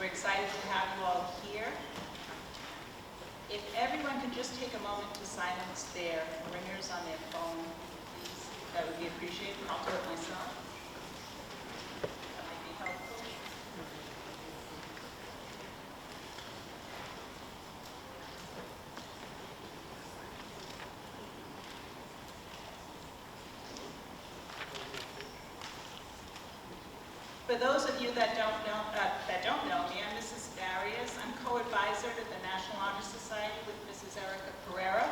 We're excited to have you all here. If everyone could just take a moment to silence their ringers on their phone, please, that would be appreciated. I'll do it myself. That might be helpful. For those of you that don't know me, I'm Mrs. SBRHS. I'm co-advisor to the National Honor Society with Mrs. Erica Pereira.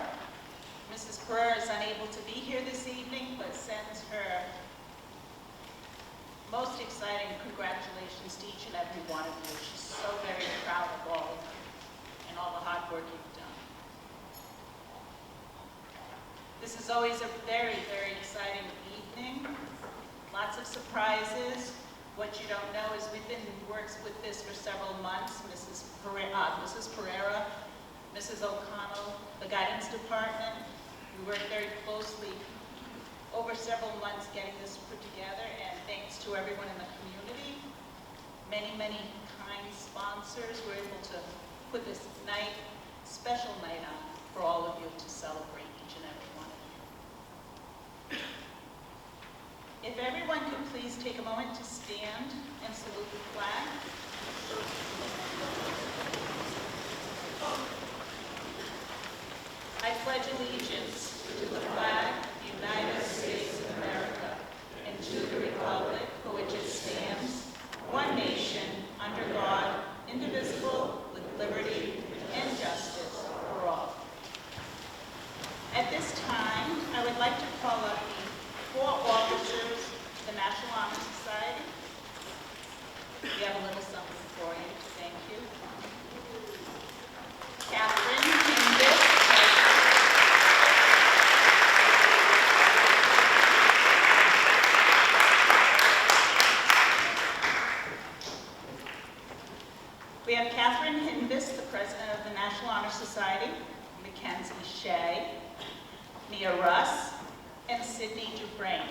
Mrs. Pereira is unable to be here this evening, but sends her most exciting congratulations to each and every one of you. She's so very proud of all of you and all the hard work you've done. This is always a very, very exciting evening. Lots of surprises. What you don't know is we've been works with this for several months. Mrs. Pereira, Mrs. O'Connell, the guidance department. We worked very closely over several months getting this put together, and thanks to everyone in the community. Many, many kind sponsors were able to put this night, special night on for all of you to celebrate each and every one of you. If everyone could please take a moment to stand and salute the flag. I pledge allegiance to the flag of the United States of America and to the republic for which it stands, one nation, under God, indivisible, with liberty and justice for all. At this time, I would like to call up the 4 officers of the National Honor Society. We have a little something for you. Thank you. Catherine Hindis. We have Catherine Hindis, the President of the National Honor Society, Mackenzie Shea, Mia Russ, and Sydney Dufresne.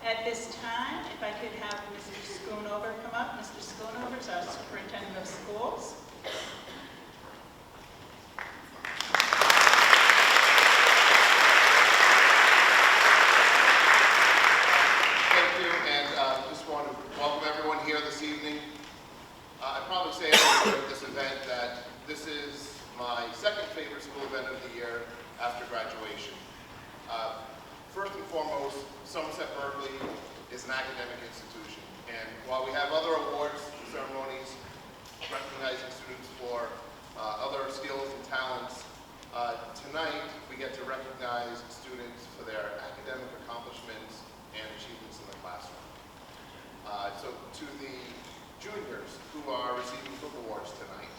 At this time, if I could have Mr. Schoonover come up. Mr. Schoonover is our Superintendent of Schools. I'd probably say at this event that this is my second favorite school event of the year after graduation. First and foremost, Somerset Berkley is an academic institution, and while we have other awards ceremonies recognizing students for other skills and talents, tonight we get to recognize students for their academic accomplishments and achievements in the classroom. So to the juniors who are receiving book awards tonight,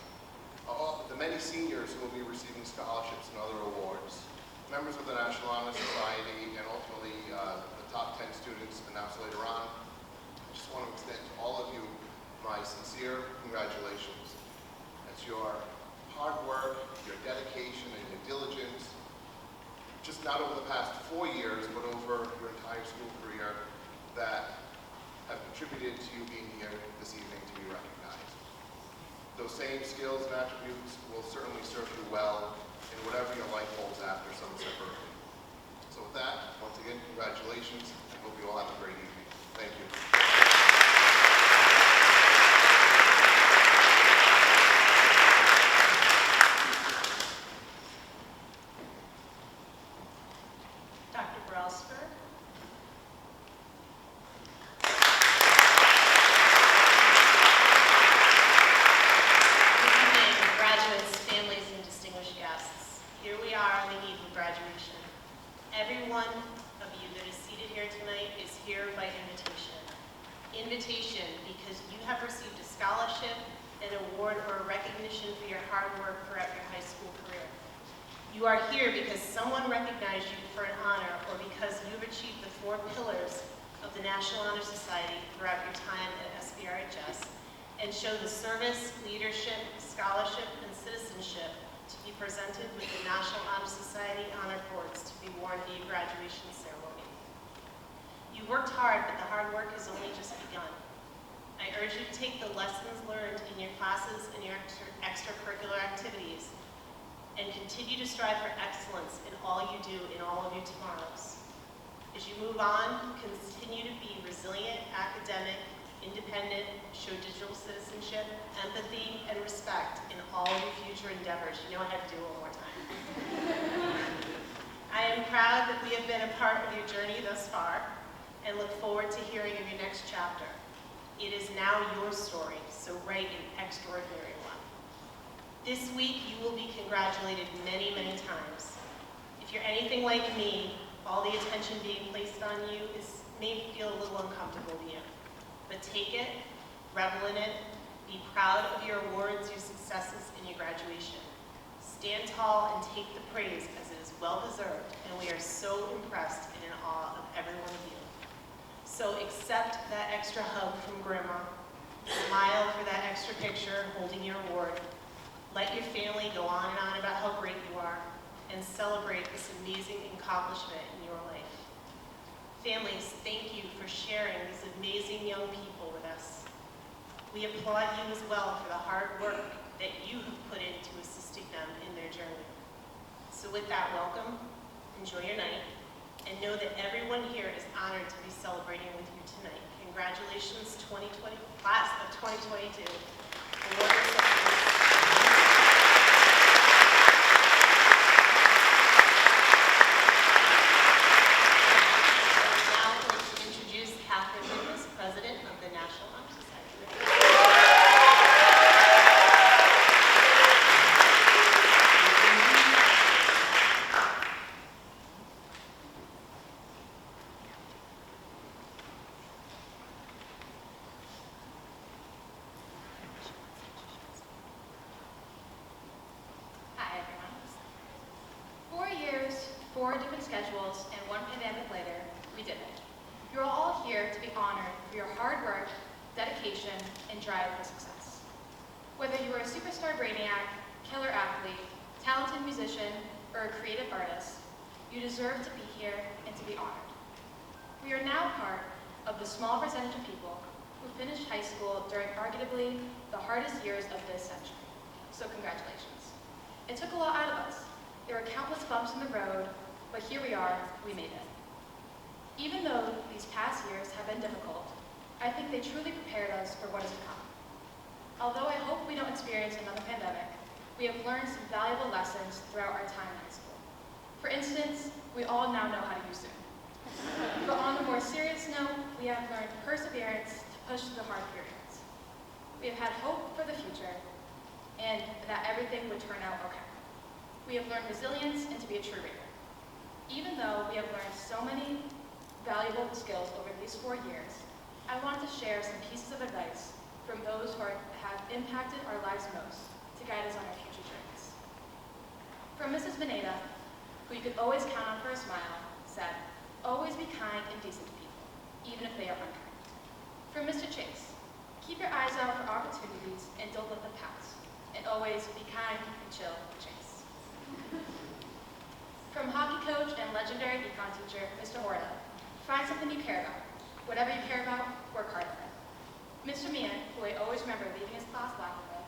the many seniors who will be receiving scholarships and other awards, members of the National Honor Society, and ultimately the top 10 students announced later on, I just want to extend to all of you my sincere congratulations. It's your hard work, your dedication, and your diligence, just not over the past 4 years, but over your entire school career, that have contributed to you being here this evening to be recognized. Those same skills and attributes will certainly serve you well in whatever your life holds after Somerset Berkley. So with that, once again, congratulations, and hope you all have a great evening. Thank you. Dr. Brelsford. Every one of you that is seated here tonight is here by invitation. Invitation because you have received a scholarship, an award, or a recognition for your hard work throughout your high school career. You are here because someone recognized you for an honor, or because you've achieved the 4 pillars of the National Honor Society throughout your time at SBRHS, and show the service, leadership, scholarship, and citizenship to be presented with the National Honor Society honor cords to be worn at your graduation ceremony. You worked hard, but the hard work has only just begun. I urge you to take the lessons learned in your classes and your extracurricular activities and continue to strive for excellence in all you do in all of your tomorrows. As you move on, continue to be resilient, academic, independent, show digital citizenship, empathy, and respect in all your future endeavors. You know I had to do it one more time. I am proud that we have been a part of your journey thus far and look forward to hearing of your next chapter. It is now your story, so write an extraordinary one. This week, you will be congratulated many, many times. If you're anything like me, all the attention being placed on you may feel a little uncomfortable to you. But take it, revel in it, be proud of your awards, your successes, and your graduation. Stand tall and take the praise as it is well-deserved, and we are so impressed and in awe of every one of you. So accept that extra hug from Grandma, smile for that extra picture holding your award, let your family go on and on about how great you are, and celebrate this amazing accomplishment in your life. Families, thank you for sharing these amazing young people with us. We applaud you as well for the hard work that you have put into assisting them in their journey. So with that, welcome, enjoy your night, and know that everyone here is honored to be celebrating with you tonight. Congratulations, class of 2022. Award recipients. President of the National Honor Society. Hi everyone. 4 years, 4 different schedules, and 1 pandemic later, we did it. You're all here to be honored for your hard work, dedication, and drive for success. Whether you are a superstar brainiac, killer athlete, talented musician, or a creative artist, you deserve to be here and to be honored. We are now part of the small percentage of people who finished high school during arguably the hardest years of this century. So congratulations. It took a lot out of us. There were countless bumps in the road, but here we are, we made it. Even though these past years have been difficult, I think they truly prepared us for what is to come. Although I hope we don't experience another pandemic, we have learned some valuable lessons throughout our time in high school. For instance, we all now know how to use Zoom. But on a more serious note, we have learned perseverance to push through the hard periods. We have had hope for the future and that everything would turn out okay. We have learned resilience and to be a true reader. Even though we have learned so many valuable skills over these 4 years, I wanted to share some pieces of advice from those who have impacted our lives most to guide us on our future journeys. From Mrs. Beneda, who you could always count on for a smile, said, "Always be kind and decent to people, even if they are unkind." From Mr. Chase, "Keep your eyes out for opportunities and don't let them pass, and always be kind and chill, Chase." From hockey coach and legendary econ teacher, Mr. Horta, "Find something you care about. Whatever you care about, work hard at it." Mr. Meehan, who I always remember leaving his class laughing with,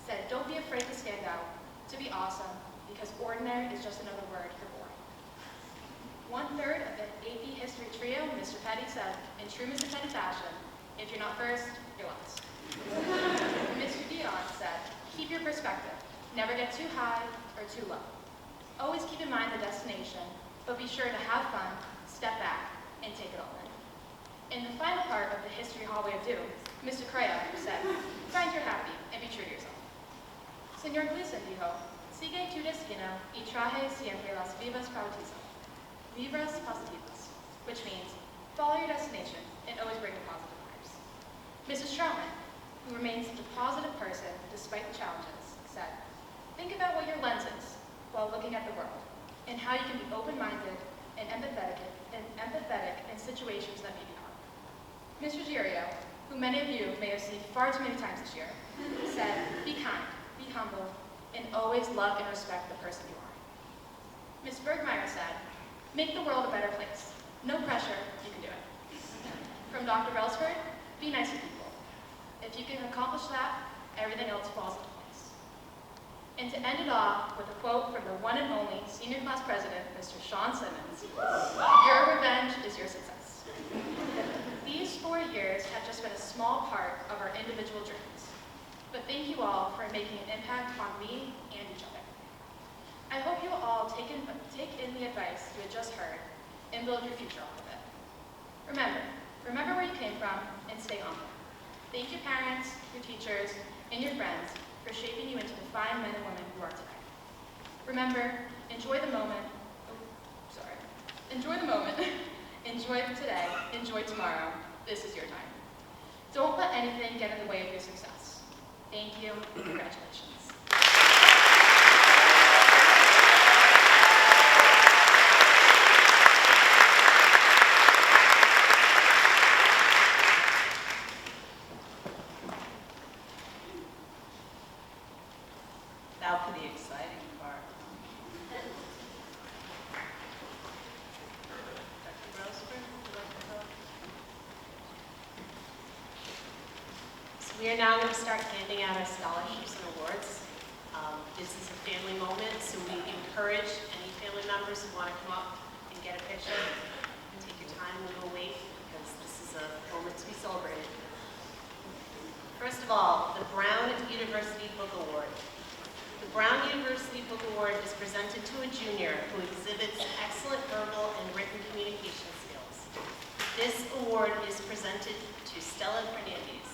said, "Don't be afraid to stand out, to be awesome, because ordinary is just another word for boring." 1/3 of the AP History trio, Mr. Petty, said, in true Mr. Petty fashion, "If you're not first, you're last." Mr. Dion said, "Keep your perspective. Never get too high or too low. Always keep in mind the destination, but be sure to have fun, step back, and take it all in." In the final part of the History Hallway of Doom, Mr. Correa said, "Find your happy and be true to yourself." Señor Gleason dijo, "Sigue tu destino y traje siempre las vivas positivo," which means follow your destination and always bring the positive vibes. Mrs. Strauman, who remains such a positive person despite the challenges, said, "Think about what your lens is while looking at the world and how you can be open-minded and empathetic in situations that may be hard." Mr. Girio, who many of you may have seen far too many times this year, said, "Be kind, be humble, and always love and respect the person you are." Ms. Bergmeyer said, "Make the world a better place. No pressure, you can do it." From Dr. Relsford, "Be nice to people. If you can accomplish that, everything else falls into place." And to end it off with a quote from the one and only senior class president, Mr. Sean Simmons, "Your revenge is your success." These 4 years have just been a small part of our individual journeys, but thank you all for making an impact on me and each other. I hope you will all take in the advice you had just heard and build your future off of it. Remember where you came from and stay humble. Thank you, parents, your teachers, and your friends for shaping you into the fine men and women you are today. Remember, enjoy the moment. Enjoy the moment. Enjoy today. Enjoy tomorrow. This is your time. Don't let anything get in the way of your success. Thank you, and congratulations. Now for the exciting part. Dr. Relsford, would you like to talk? So we are now going to start handing out our scholarships and awards. This is a family moment, so we encourage any family members who want to come up and get a picture and take your time and go wait, because this is a moment to be celebrated. First of all, the Brown University Book Award. The Brown University Book Award is presented to a junior who exhibits excellent verbal and written communication skills. This award is presented to Stella Fernandez.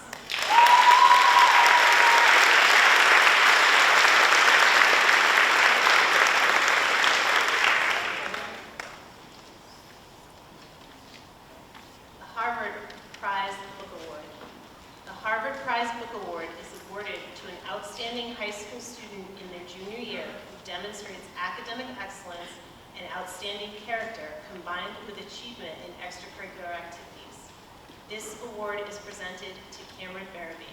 The Harvard Prize Book Award. The Harvard Prize Book Award is awarded to an outstanding high school student in their junior year who demonstrates academic excellence and outstanding character combined with achievement in extracurricular activities. This award is presented to Cameron Barabee.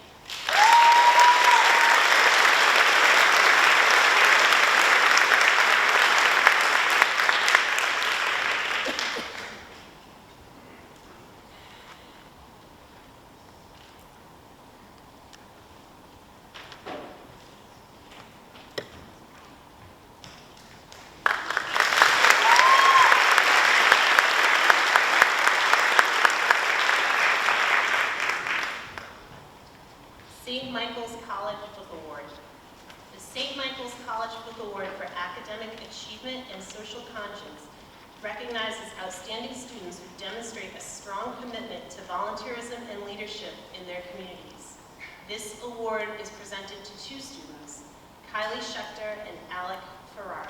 St. Michael's College Book Award. The St. Michael's College Book Award for Academic Achievement and Social Conscience recognizes outstanding students who demonstrate a strong commitment to volunteerism and leadership in their communities. This award is presented to 2 students, Kylie Schechter and Alec Ferrara.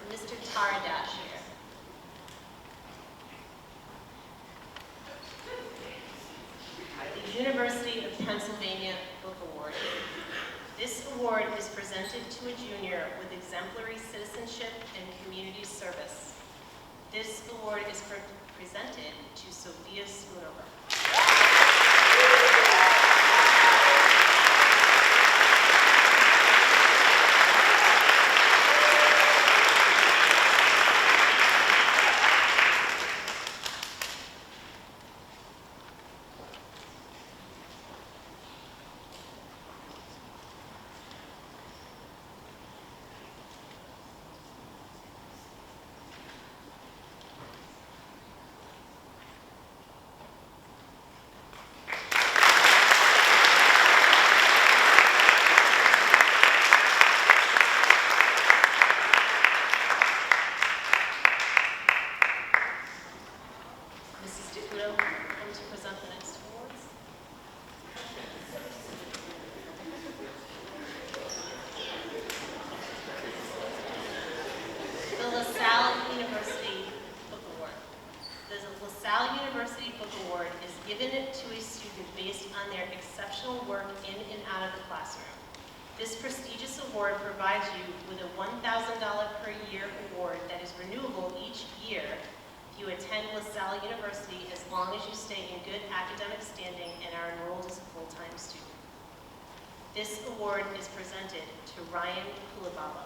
Mr. Taradash here. The University of Pennsylvania Book Award. This award is presented to a junior with exemplary citizenship and community service. This award is presented to Sophia Schoonover. This prestigious award provides you with a $1,000 per year award that is renewable each year if you attend LaSalle University as long as you stay in good academic standing and are enrolled as a full-time student. This award is presented to Ryan Kulababa.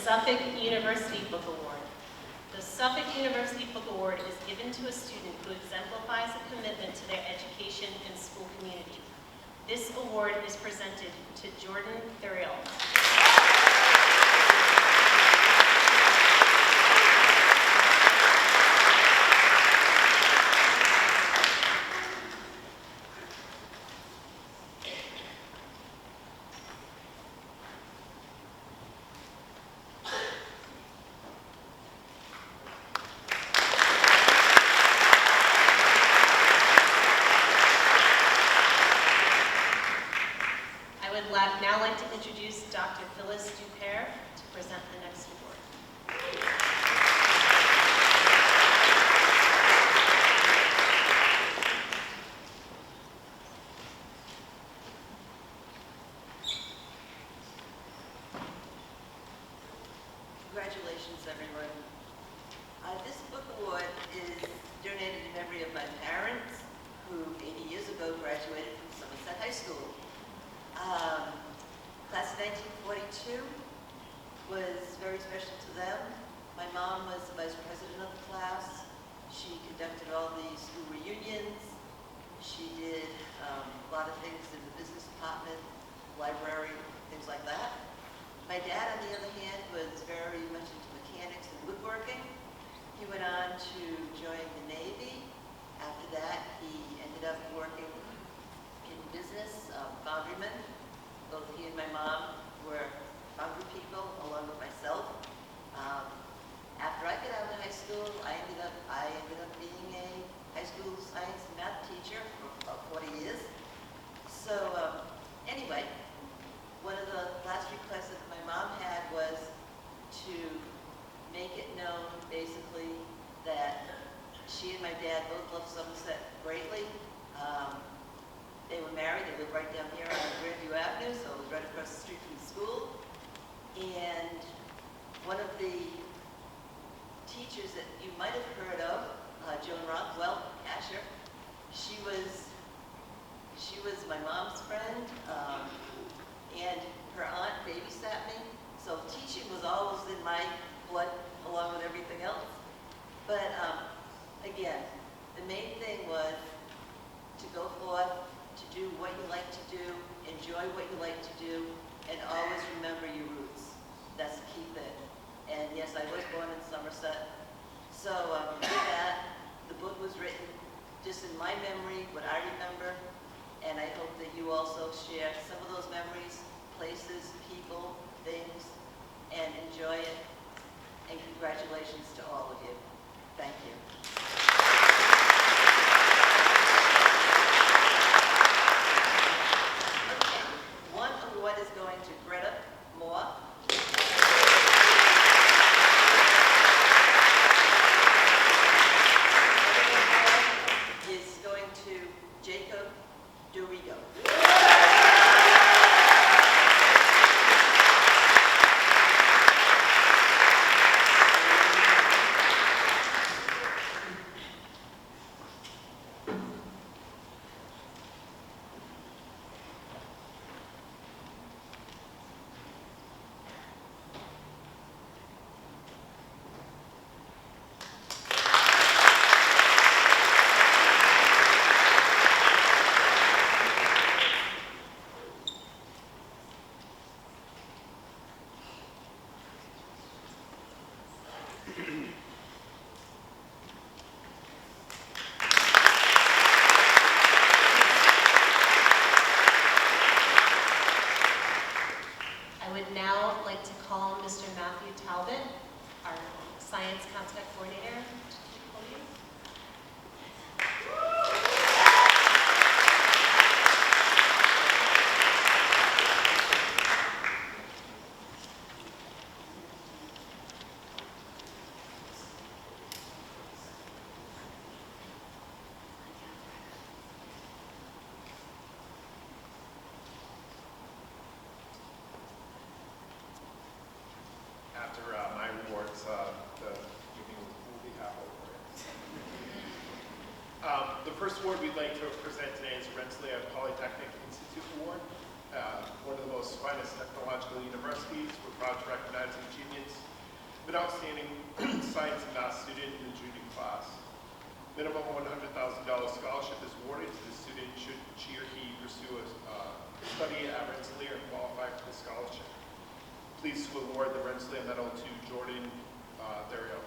Suffolk University Book Award. The Suffolk University Book Award is given to a student who exemplifies a commitment to their education and school community. This award is presented to Jordan Thuriel. Now like to introduce Dr. Phyllis Dupere to present the next award. Congratulations, everyone. This book award is donated in memory of my parents, who 80 years ago graduated from Somerset High School. Class of 1942 was very special to them. My mom was the vice president of the class. She conducted all the school reunions. She did a lot of things in the business department, library, things like that. My dad, on the other hand, was very much into mechanics and woodworking. He went on to join the Navy. After that, he ended up working in business, foundryman. Both he and my mom were foundry people, along with myself. After I got out of high school, I ended up being a high school science and math teacher for about 40 years. So anyway, one of the last requests that my mom had was to make it known, basically, that she and my dad both loved Somerset greatly. They were married. They lived right down here on Grandview Avenue, so it was right across the street from the school. And one of the teachers that you might have heard of, Joan Rockwell, Asher, she was my mom's friend, and her aunt babysat me. So teaching was always in my blood, along with everything else. But again, the main thing was to go forth, to do what you like to do, enjoy what you like to do, and always remember your roots. That's the key thing. And yes, I was born in Somerset. So with that, the book was written just in my memory, what I remember, and I hope that you also share some of those memories, places, people, things, and enjoy it. And congratulations to all of you. Thank you. One award is going to Greta Moore. Is going to Jacob Dorigo. awards, the evening will be half over. The first award we'd like to present today is the Rensselaer Polytechnic Institute Award, one of the most finest technological universities. We're proud to recognize the achievements of an outstanding science and math student in the junior class. Minimum $100,000 scholarship is awarded to the student should she or he pursue a study at Rensselaer and qualify for the scholarship. Pleased to award the Rensselaer Medal to Jordan Theriot.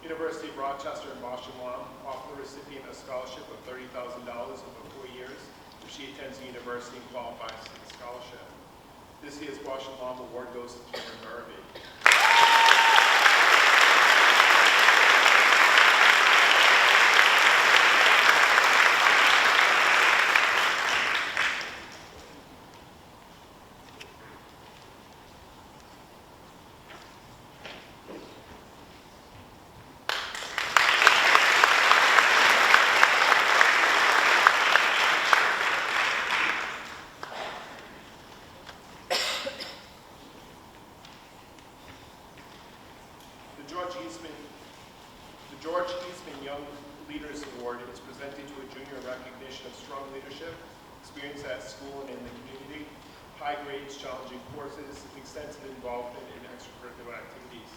University of Rochester and Marshall Long offer the recipient a scholarship of $30,000 over 4 years if she attends the university and qualifies for the scholarship. This year's Marshall Long Award goes to Cameron Burby. The George Eastman Young Leaders Award is presented to a junior in recognition of strong leadership, experience at school and in the community, high grades, challenging courses, extensive involvement in extracurricular activities.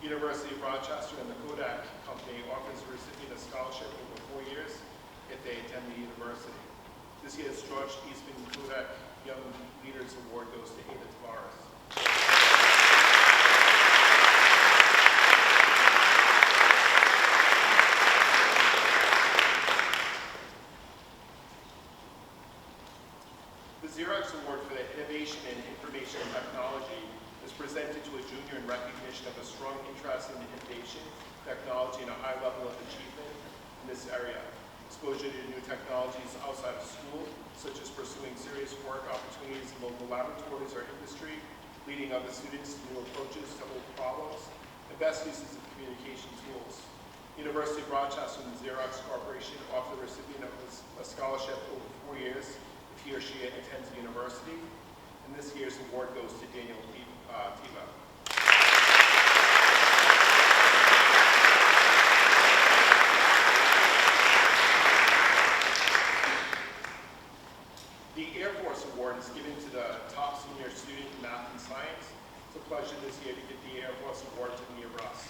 University of Rochester and the Kodak Company offers the recipient a scholarship over 4 years if they attend the university. This year's George Eastman Kodak Young Leaders Award goes to Ada Tavares. The Xerox Award for the Innovation in Information Technology is presented to a junior in recognition of a strong interest in innovation, technology, and a high level of achievement in this area. Exposure to new technologies outside of school, such as pursuing serious work opportunities in local laboratories or industry, leading other students to new approaches to old problems, and best uses of communication tools. University of Rochester and the Xerox Corporation offer the recipient of a scholarship over 4 years if he or she attends the university, and this year's award goes to Daniel Tiva. The Air Force Award is given to the top senior student in math and science. It's a pleasure this year to give the Air Force Award to Mia Russ.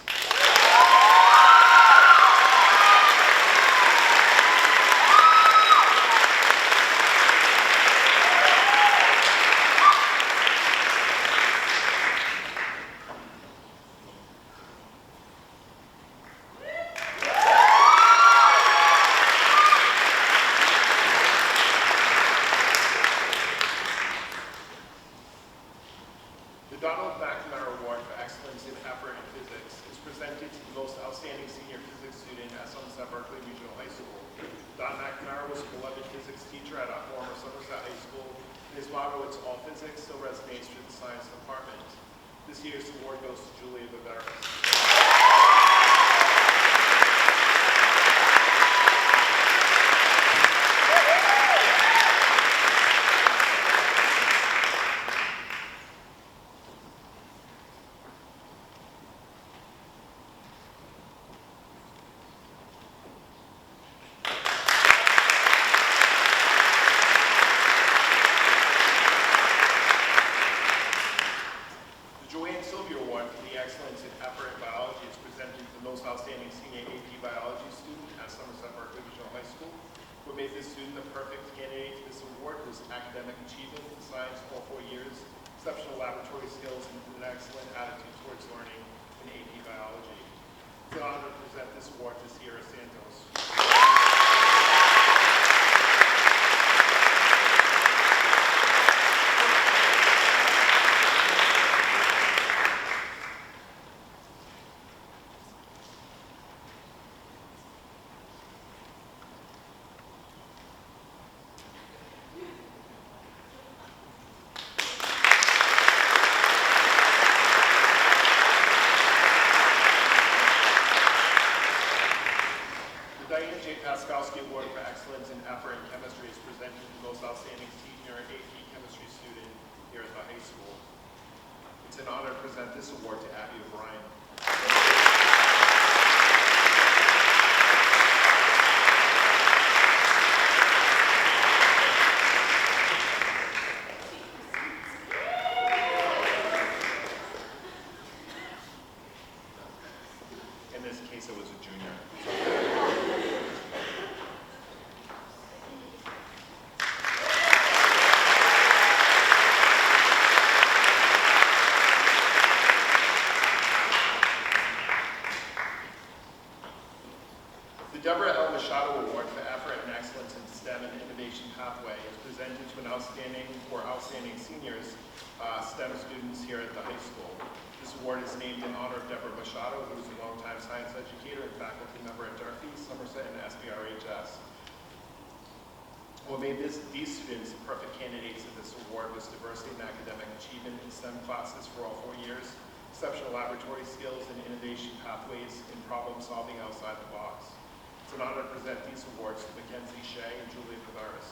Presented to the most outstanding senior physics student at Somerset Berkley Regional High School. Don McNamara was a beloved physics teacher at our former Somerset High School, and his motto, "It's all physics," still resonates through the science department. This year's award goes to Julia Viveris. Outstanding senior AP biology student at Somerset Berkley Regional High School. What made this student the perfect candidate for this award was academic achievement in science all 4 years, exceptional laboratory skills, and an excellent attitude towards learning in AP biology. It's an honor to present this award to Sierra Santos. The Diane J. Paskowski Award for Excellence in Effort in Chemistry is presented to the most outstanding senior AP chemistry student here at the high school. It's an honor to present this award to Abby O'Brien. In this case, it was a junior. The Deborah L. Machado Award for Effort and Excellence in STEM and Innovation Pathway is presented to an outstanding seniors, STEM students here at the high school. This award is named in honor of Deborah Machado, who is a longtime science educator and faculty member at Berkley, Somerset, and SBRHS. What made these students perfect candidates for this award was diversity in academic achievement in STEM classes for all 4 years, exceptional laboratory skills and innovation pathways in problem solving outside the box. It's an honor to present these awards to Mackenzie Shea and Julia Vivaris.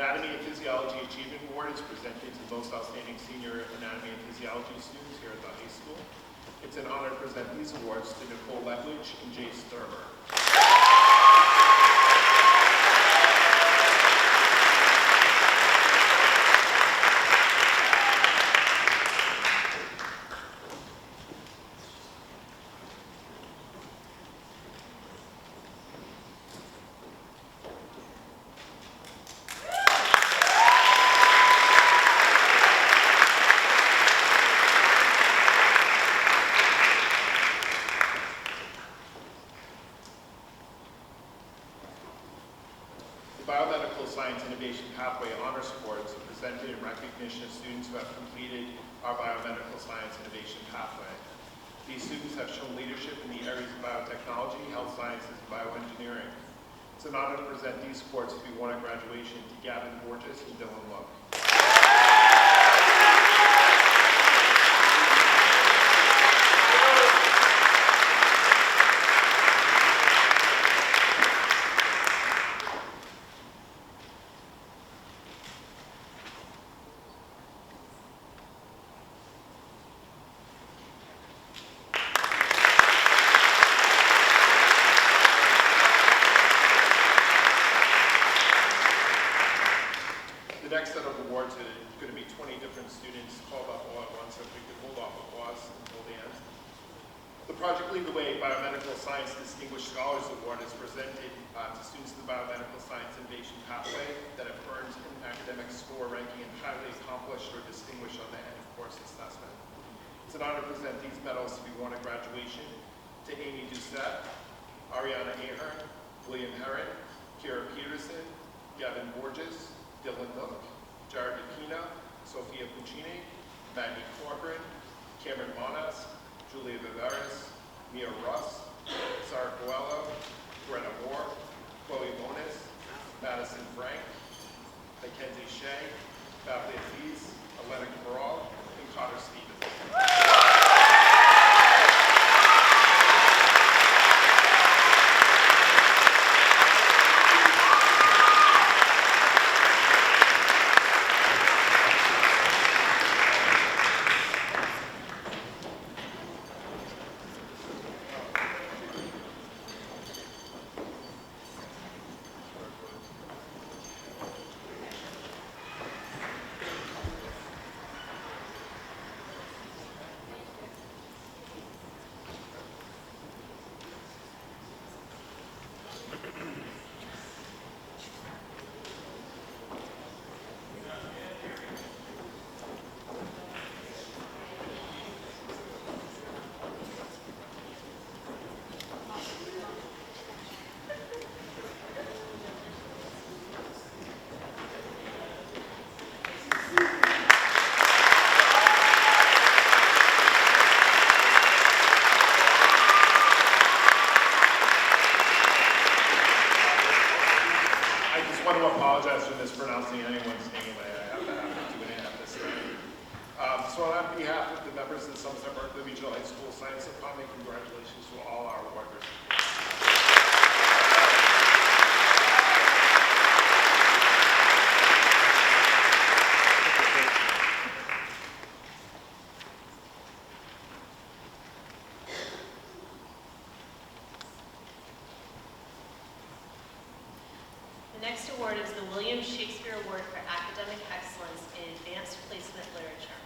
Anatomy and Physiology Achievement Award is presented to the most outstanding senior anatomy and physiology students here at the high school. It's an honor to present these awards to Nicole Letwich and Jay Sturber. The Biomedical Science Innovation Pathway Honors Awards are presented in recognition of students who have completed our Biomedical Science Innovation Pathway. These students have shown leadership in the areas of biotechnology, health sciences, and bioengineering. It's an honor to present these awards to be won at graduation to Gavin Borges and Dylan Lowe. The next set of awards are going to be 20 different students called up all at once, so if we could hold off applause until the end. The Project Lead the Way Biomedical Science Distinguished Scholars Award is presented to students in the Biomedical Science Innovation Pathway that have earned an academic score ranking and highly accomplished or distinguished on the end of course assessment. It's an honor to present these medals to be won at graduation to Amy Doucette, Ariana Ahern, William Herron, Kira Peterson, Gavin Borges, Dylan Nook, Jared Aquino, Sophia Puccini, Maggie Corcoran, Cameron Monas, Julia Vivaris, Mia Russ, Sarah Coelho, Brenna Moore, Chloe Monis, Madison Frank, Mackenzie Shea, Beverly Aziz, Elena Cabral, and Cotter Stevens. So on behalf of the members of the Somerset Berkley Regional High School Science Department, congratulations to all our award recipients. The next award is the William Shakespeare Award for Academic Excellence in Advanced Placement Literature.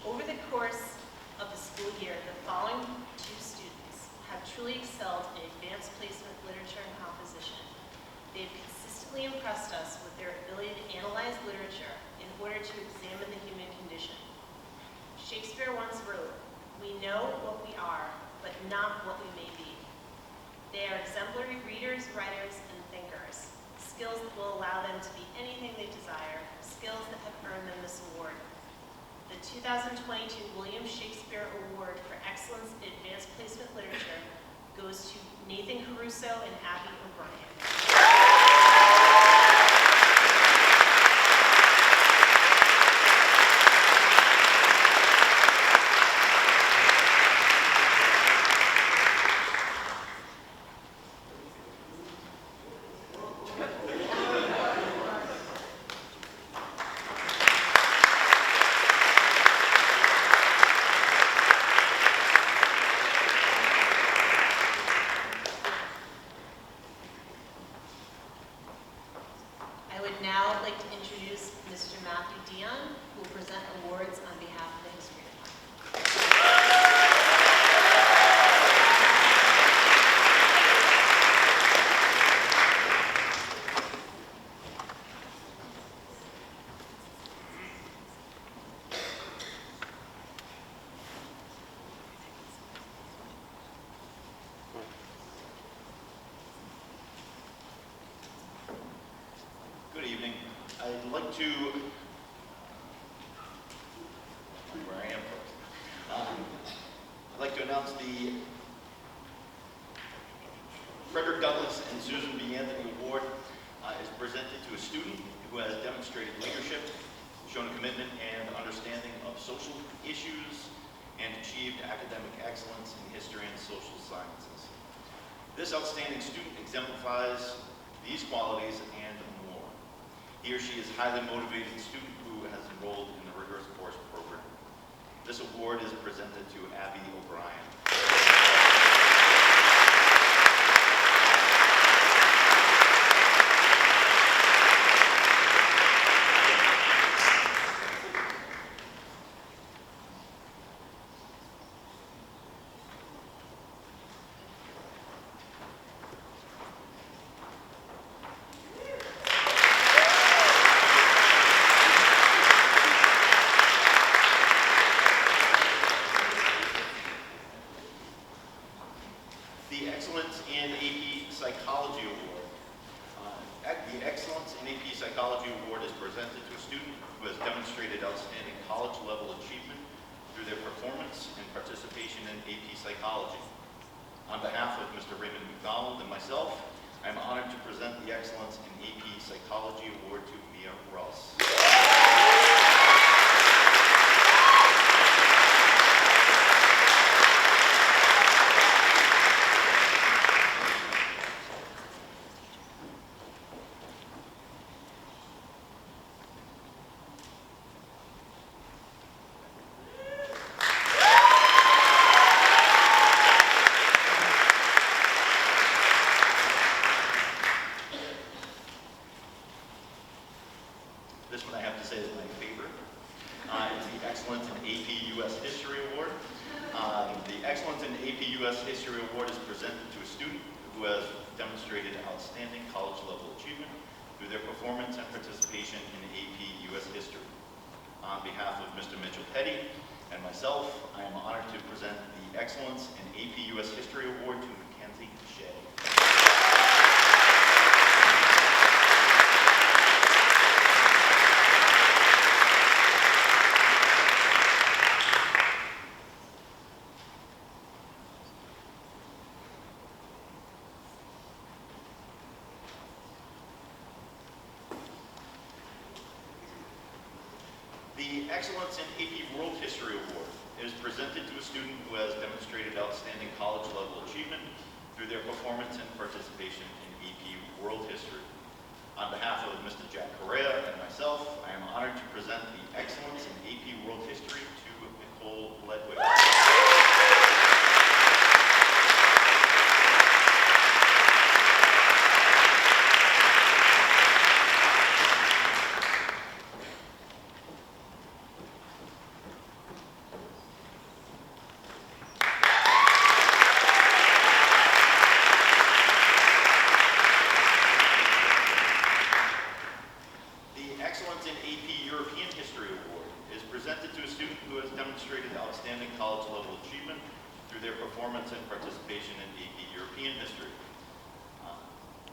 Over the course of the school year, the following two students have truly excelled in advanced placement literature and composition. They've consistently impressed us with their ability to analyze literature in order to examine the human condition. Shakespeare once wrote, "We know what we are, but not what we may be." They are exemplary readers, writers, and thinkers, skills that will allow them to be anything they desire, skills that have earned them this award. The 2022 William Shakespeare Award for Excellence in Advanced Placement Literature goes to Nathan Caruso and Abby O'Brien. I would now like to introduce Mr. Matthew Dion, who will present awards on behalf of the History Department. Good evening. I'd like to, where I am first. I'd like to announce the Frederick Douglass and Susan B. Anthony Award is presented to a student who has demonstrated leadership, shown commitment and understanding of social issues, and achieved academic excellence in history and social sciences. This outstanding student exemplifies these qualities and more. He or she is a highly motivated student who has enrolled in the rigorous course program. This award is presented to Abby O'Brien. The Excellence in AP Psychology Award. The Excellence in AP Psychology Award is presented to a student who has demonstrated outstanding college-level achievement through their performance and participation in AP Psychology. On behalf of Mr. Raymond McDonald and myself, I am honored to present the Excellence in AP Psychology Award to Mia Russ. This one I have to say is my favorite. It's the Excellence in AP U.S. History Award. The Excellence in AP U.S. History Award is presented to a student who has demonstrated outstanding college-level achievement through their performance and participation in AP U.S. History. On behalf of Mr. Mitchell Petty and myself, I am honored to present the Excellence in AP U.S. History Award to Mackenzie Shea. The Excellence in AP World History Award is presented to a student who has demonstrated outstanding college level achievement through their performance and participation in AP World History. On behalf of Mr. Jack Correa and myself, I am honored to present the Excellence in AP World History to Nicole Ledwig.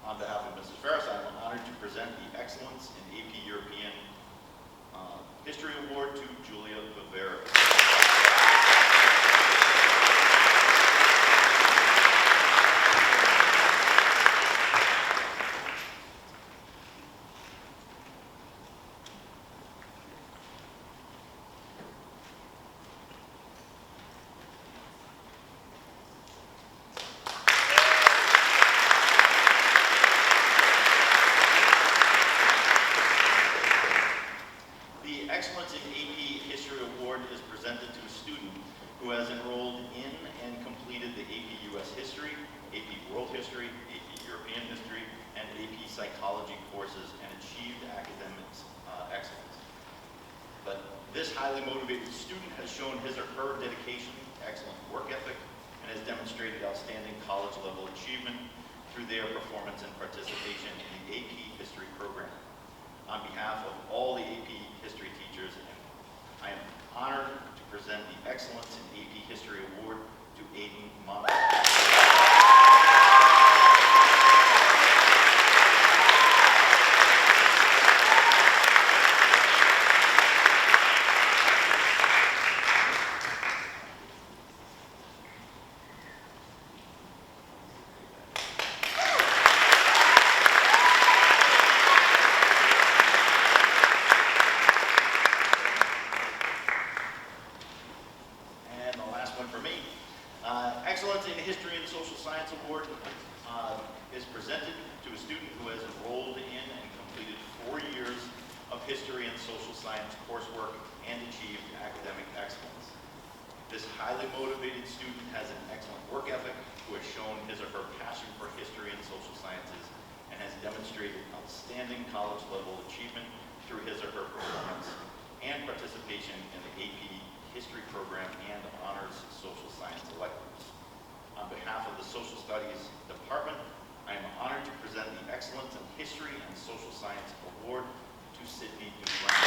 On behalf of Mrs. Ferris, I'm honored to present the Excellence in AP European History Award to Julia Bavera. This highly motivated student has shown his or her dedication, excellent work ethic, and has demonstrated outstanding college level achievement through their performance and participation in the AP History program. On behalf of all the AP History teachers, I am honored to present the Excellence in AP History Award to Aiden Monk. Excellence in History and Social Science Award is presented to a student who has enrolled in and completed 4 years of history and social science coursework and achieved academic excellence. This highly motivated student has an excellent work ethic, who has shown his or her passion for history and social sciences and has demonstrated outstanding college level achievement through his or her performance and participation in the AP History program and honors social science electives. On behalf of the Social Studies Department, I am honored to present the Excellence in History and Social Science Award to Sydney Dufresne.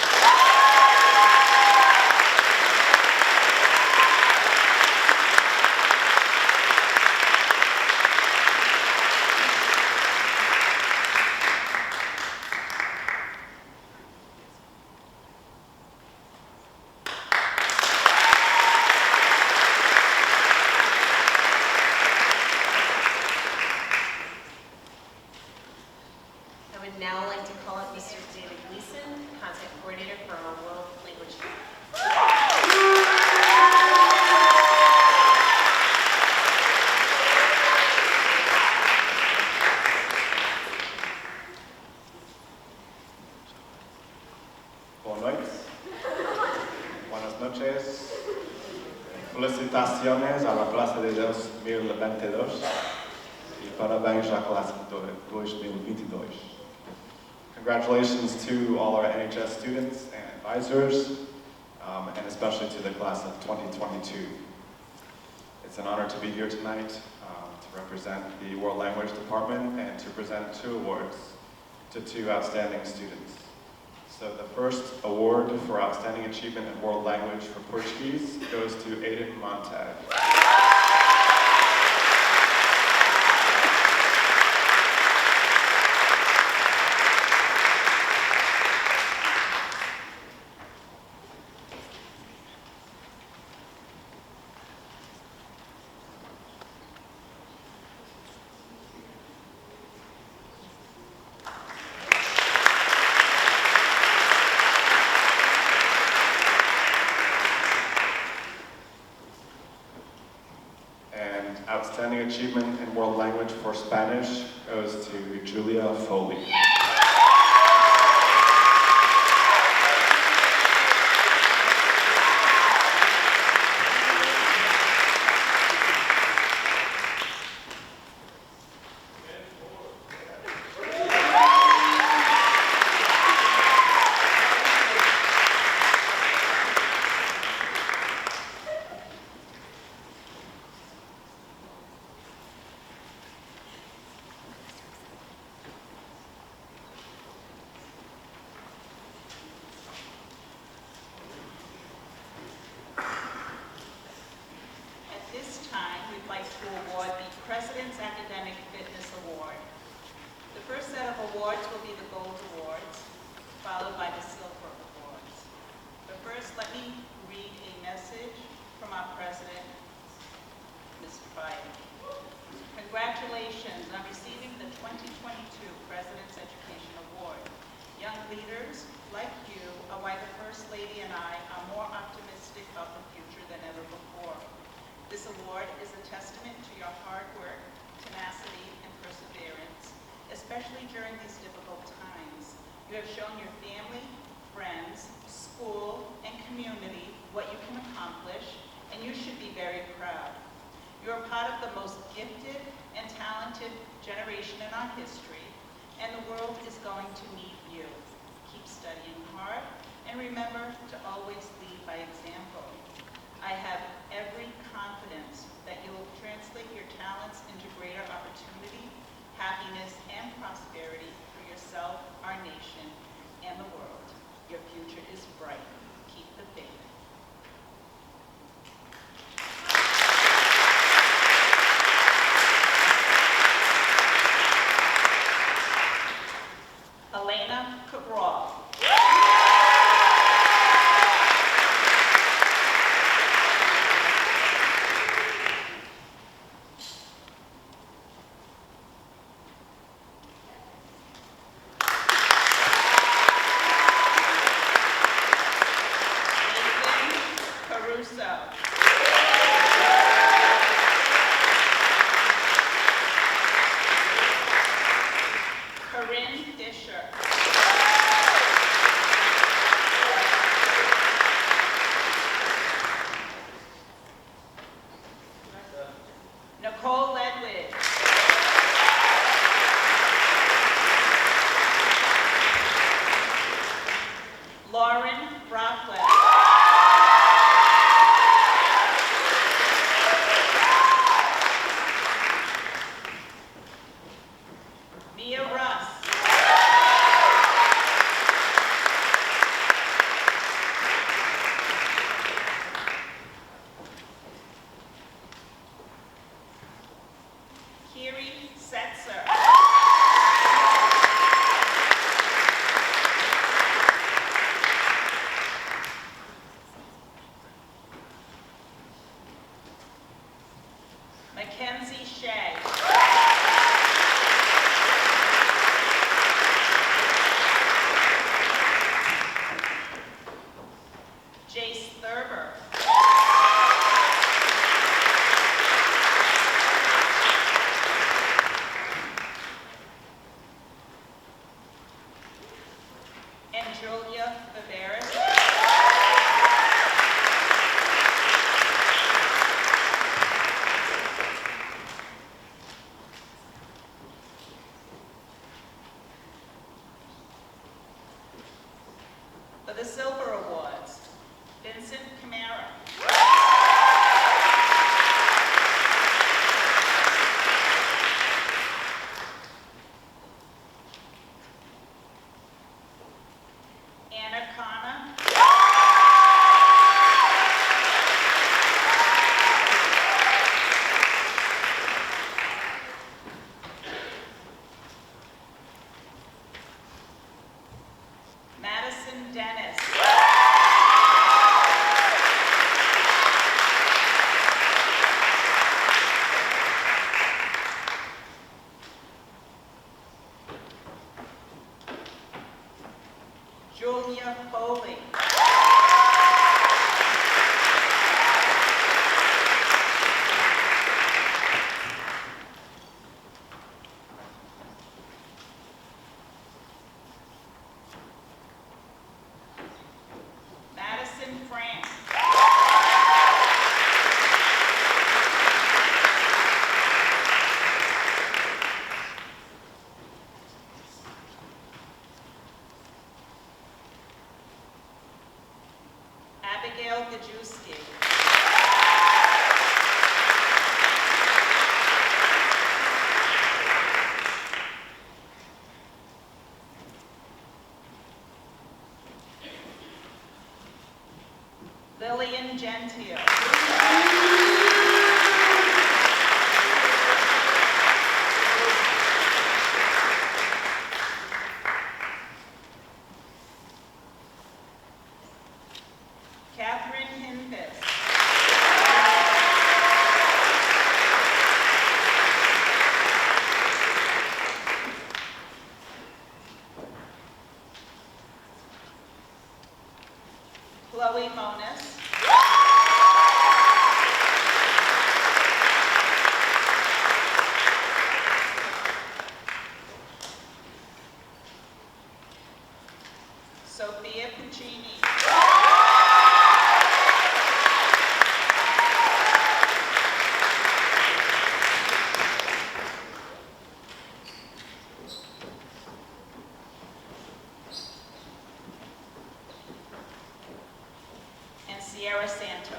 Now I'd like to call up Mr. David Gleason, Content Coordinator for our World Language Group. Boa noite. Buenas noches. Felicitaciones a la clase de 2022 e parabéns à classe de 2022. Congratulations to all our NHS students and advisors, and especially to the class of 2022. It's an honor to be here tonight to represent the World Language Department and to present 2 awards to 2 outstanding students. So the first award for Outstanding Achievement in World Language for Portuguese goes to Aiden Montag. Outstanding Achievement in World Language for Spanish goes to Julia Foley. Congratulations on receiving the 2022 President's Education Award. Young leaders like you are why the First Lady and I are more optimistic about the future than ever before. This award is a testament to your hard work, tenacity, and perseverance, especially during these difficult times. You have shown your family, friends, school, and community what you can accomplish, and you should be very proud. You are part of the most gifted and talented generation in our history, and the world is going to need you. Keep studying hard, and remember to always lead by example. I have every confidence that you will translate your talents into greater opportunity, happiness, and prosperity for yourself, our nation, and the world. Your future is bright. Keep the faith. Elena Cabral. For the Silver Awards, Vincent Camara. Anna Connor. Madison Dennis. Julia Foley. Fran. Abigail Gajewski. Lillian Gentile. Catherine Hinvis. Chloe Monas. Sophia Puccini. And Sierra Santos.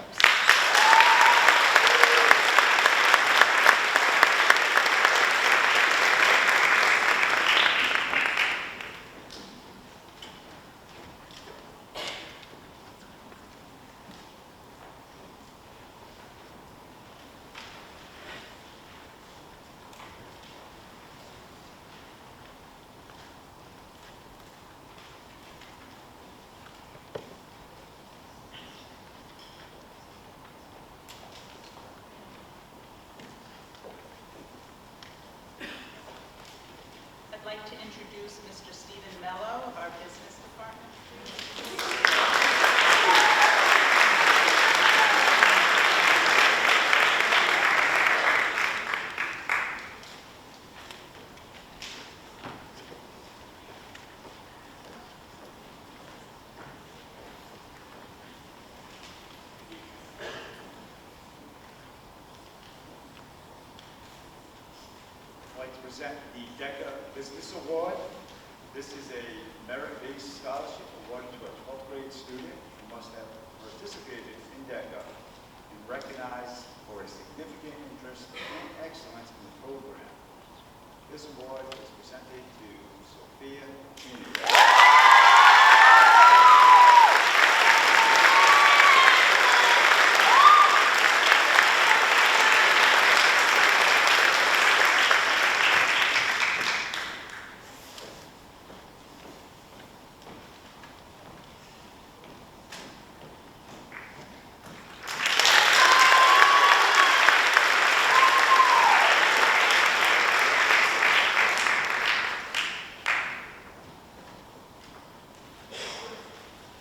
I'd like to introduce Mr. Stephen Mello of our business department. I'd like to present the DECA Business Award. This is a merit-based scholarship awarded to a 12th grade student who must have participated in DECA and recognized for a significant interest and excellence in the program. This award is presented to Sophia Puccini.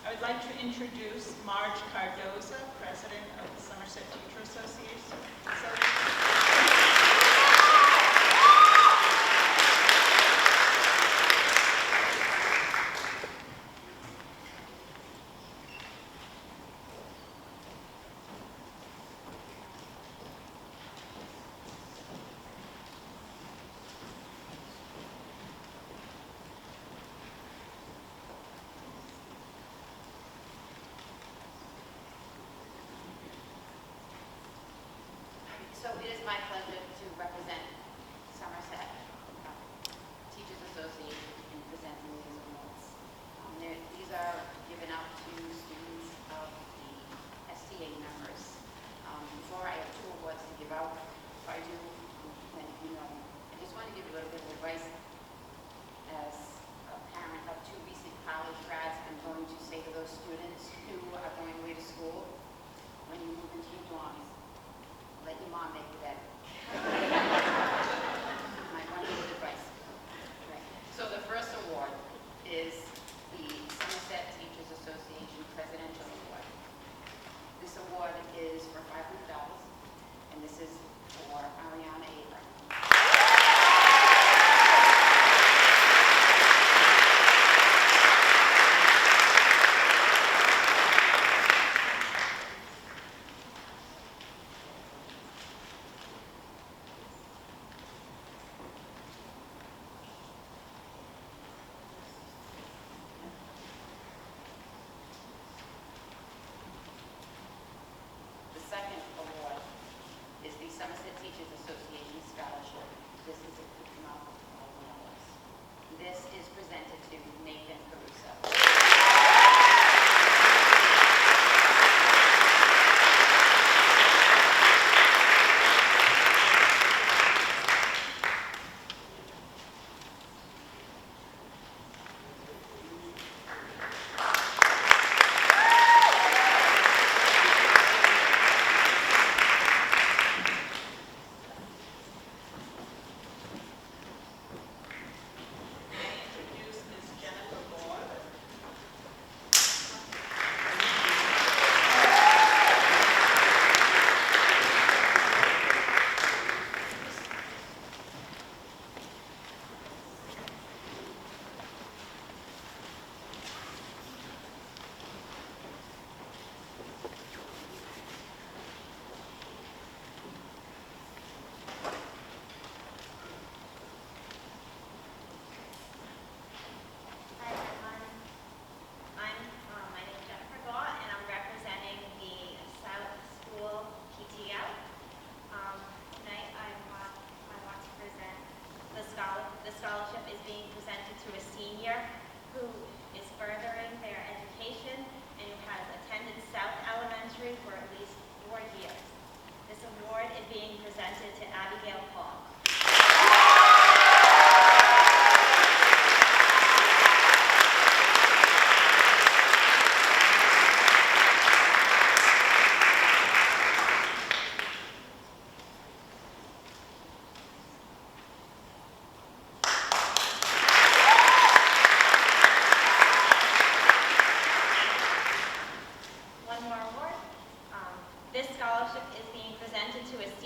I would like to introduce Marge Cardoza, President of the Somerset Teacher Association. So it is my pleasure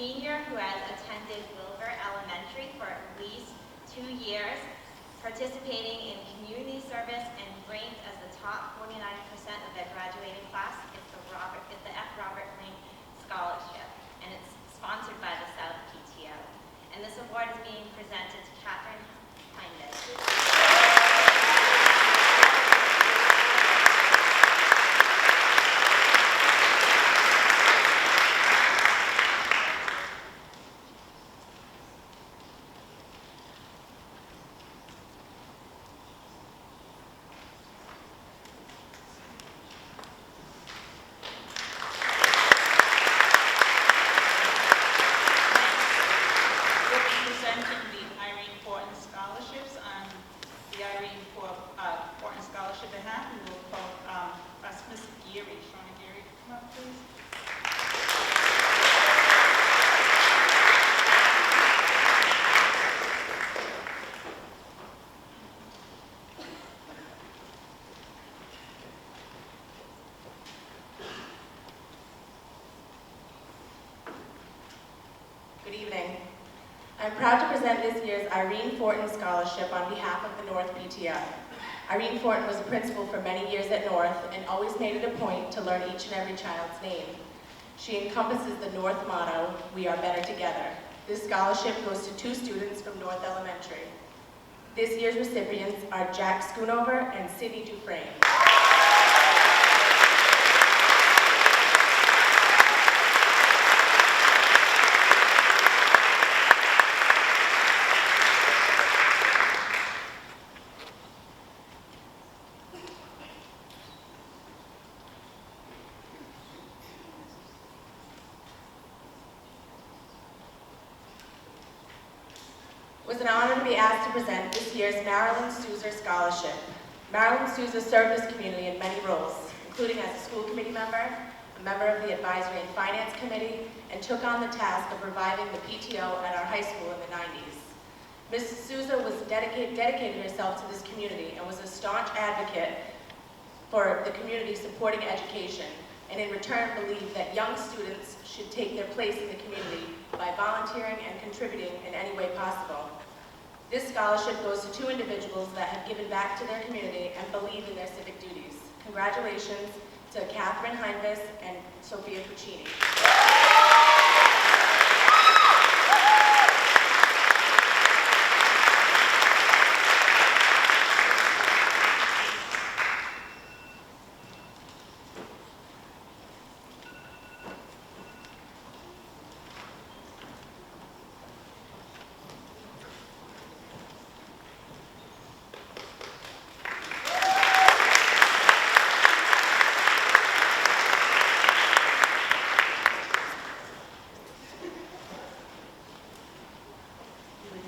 senior who has attended Wilbur Elementary for at least 2 years, participating in community service and ranked as the top 49% of their graduating class. It's the F. Robert Link Scholarship, and it's sponsored by the South PTO. And this award is being presented to Catherine Heinrich. Presenting the Irene Fortin scholarships on the Irene Fortin scholarship behalf, we will call ask Ms. Geary, Shauna Geary, to come up, please. Good evening. I'm proud to present this year's Irene Fortin Scholarship on behalf of the North PTO. Irene Fortin was a principal for many years at North and always made it a point to learn each and every child's name. She encompasses the North motto, "We are better together." This scholarship goes to 2 students from North Elementary. This year's recipients are Jack Schoonover and Sydney Dufresne. It was an honor to be asked to present this year's Marilyn Souza Scholarship. Marilyn Souza served this community in many roles, including as a school committee member, a member of the Advisory and Finance Committee, and took on the task of reviving the PTO at our high school in the 90s. Mrs. Souza was dedicated herself to this community and was a staunch advocate for the community supporting education, and in return believed that young students should take their place in the community by volunteering and contributing in any way possible. This scholarship goes to 2 individuals that have given back to their community and believe in their civic duties. Congratulations to Catherine Heinrich and Sophia Puccini.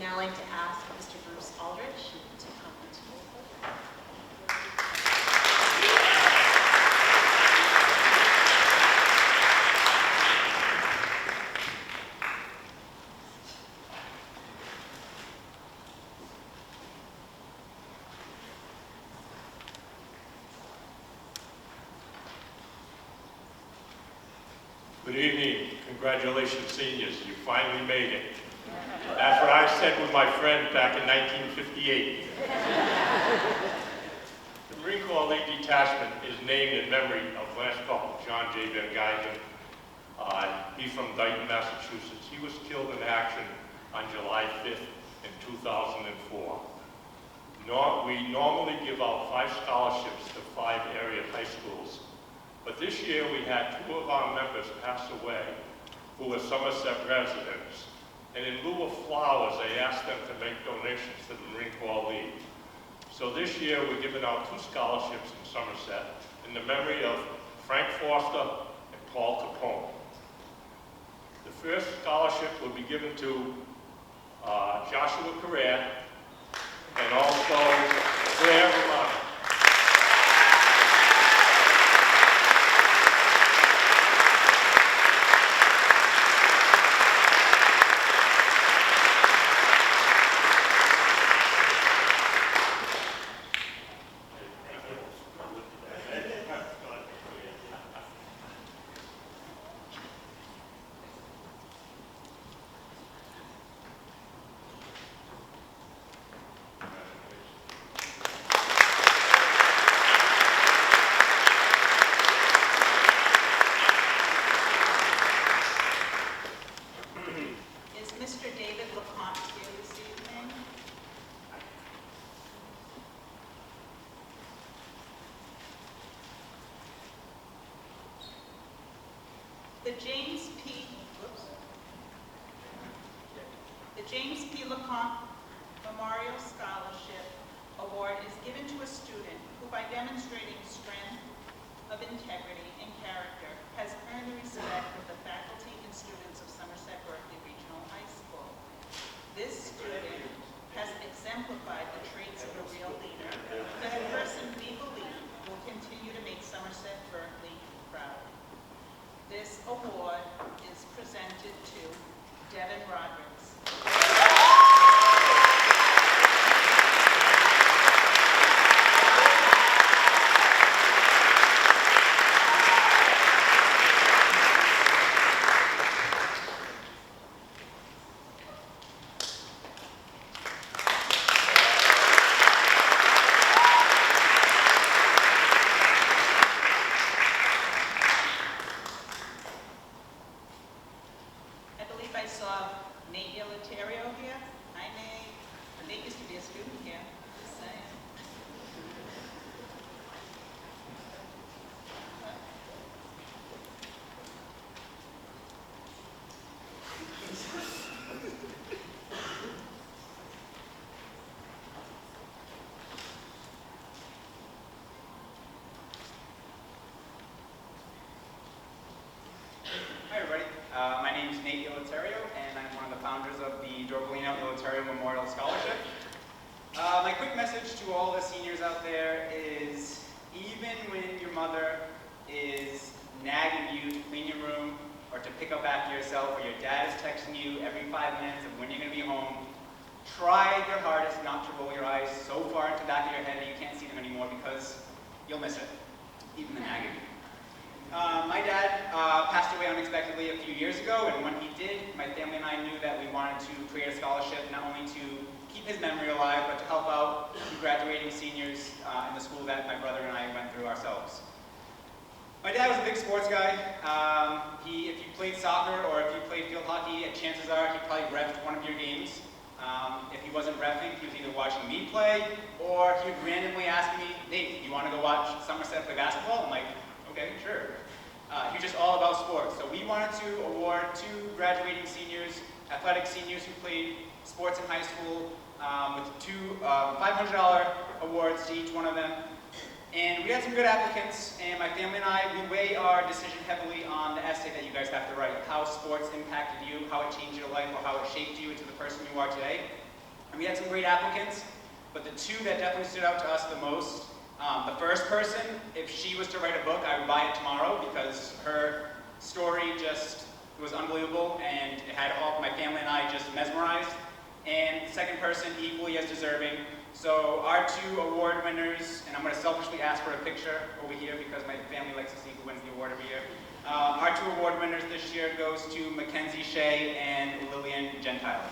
Now I'd like to ask Mr. Bruce Aldrich to come to the podium. Good evening. Congratulations, seniors. You finally made it. That's what I said with my friend back in 1958. The Marine Corps League Detachment is named in memory of Lance Corporal John J. Van Geysen. He's from Dayton, Massachusetts. He was killed in action on July 5th in 2004. We normally give out 5 scholarships to 5 area high schools. But this year we had 2 of our members pass away who were Somerset residents. And in lieu of flowers, I asked them to make donations to the Marine Corps League. So this year we're giving out 2 scholarships in Somerset in the memory of Frank Foster and Paul Capone. The first scholarship will be given to Joshua Correa and also Claire Romano. The James P. LeConte Memorial Scholarship Award is given to a student who, by demonstrating strength of integrity and character, has earned the respect of the faculty and students of Somerset Berkley Regional High School. This student has exemplified the traits of a real leader and a person we believe will continue to make Somerset Berkley proud. This award is presented to Devin Rodericks. I believe I saw Nate Eleuterio here. Hi, Nate. Nate used to be a student here. Just saying. Hi everybody, my name is Nate Eleuterio and I'm one of the founders of the Dorbolino Eleuterio Memorial Scholarship. My quick message to all the seniors out there is even when your mother is nagging you to clean your room or to pick up after yourself, or your dad is texting you every 5 minutes of when you're going to be home, try your hardest not to roll your eyes so far into the back of your head that you can't see them anymore, because you'll miss it, even the nagging. My dad passed away unexpectedly a few years ago, and when he did, my family and I knew that we wanted to create a scholarship not only to keep his memory alive, but to help out the graduating seniors in the school that my brother and I went through ourselves. My dad was a big sports guy. If you played soccer or if you played field hockey, chances are he probably reffed one of your games. If he wasn't reffing, he was either watching me play, or he would randomly ask me, "Nate, you want to go watch Somerset play basketball?" I'm like, "Okay, sure." He was just all about sports. So we wanted to award 2 graduating seniors, athletic seniors who played sports in high school, with 2 $500 awards to each one of them. And we had some good applicants, and my family and I, we weigh our decision heavily on the essay that you guys have to write, how sports impacted you, how it changed your life, or how it shaped you into the person you are today. And we had some great applicants, but the 2 that definitely stood out to us the most, the first person, if she was to write a book, I would buy it tomorrow, because her story just was unbelievable, and it had all my family and I just mesmerized. And the second person, equally as deserving. So our 2 award winners, and I'm going to selfishly ask for a picture over here because my family likes to see who wins the award every year. Our 2 award winners this year goes to Mackenzie Shea and Lillian Gentile.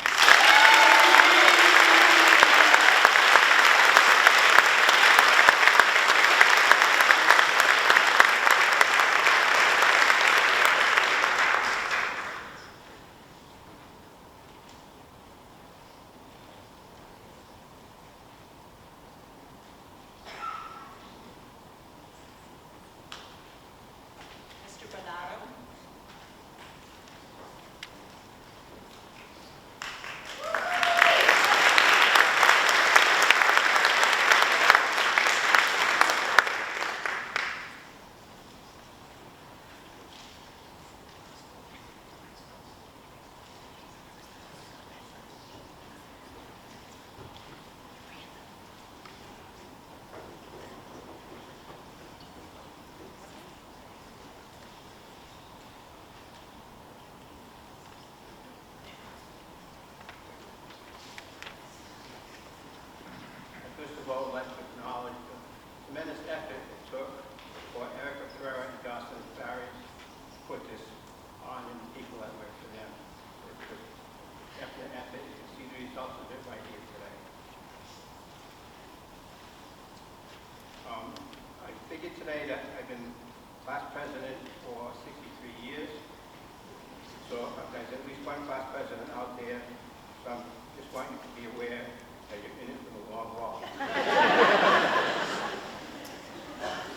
Mr. Bernardo. First of all, let's acknowledge the tremendous effort it took for Erica Ferreira and Jocelyn Barry to put this on and the people that work for them. It took definite effort. You can see the results of it right here today. I figured today that I've been class president for 63 years. So there's at least one class president out there. So I'm just want you to be aware that you're in it for the long haul.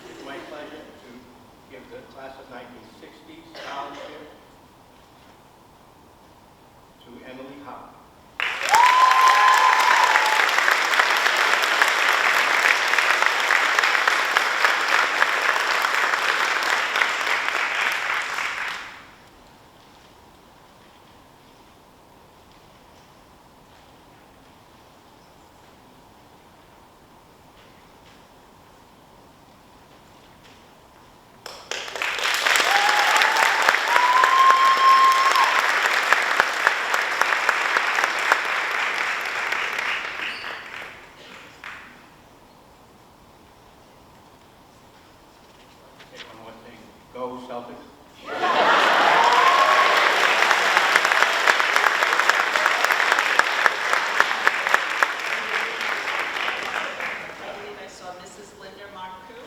It's my pleasure to give the class of 1960 scholarship Go Celtics. I believe I saw Mrs. Linda Marcoux.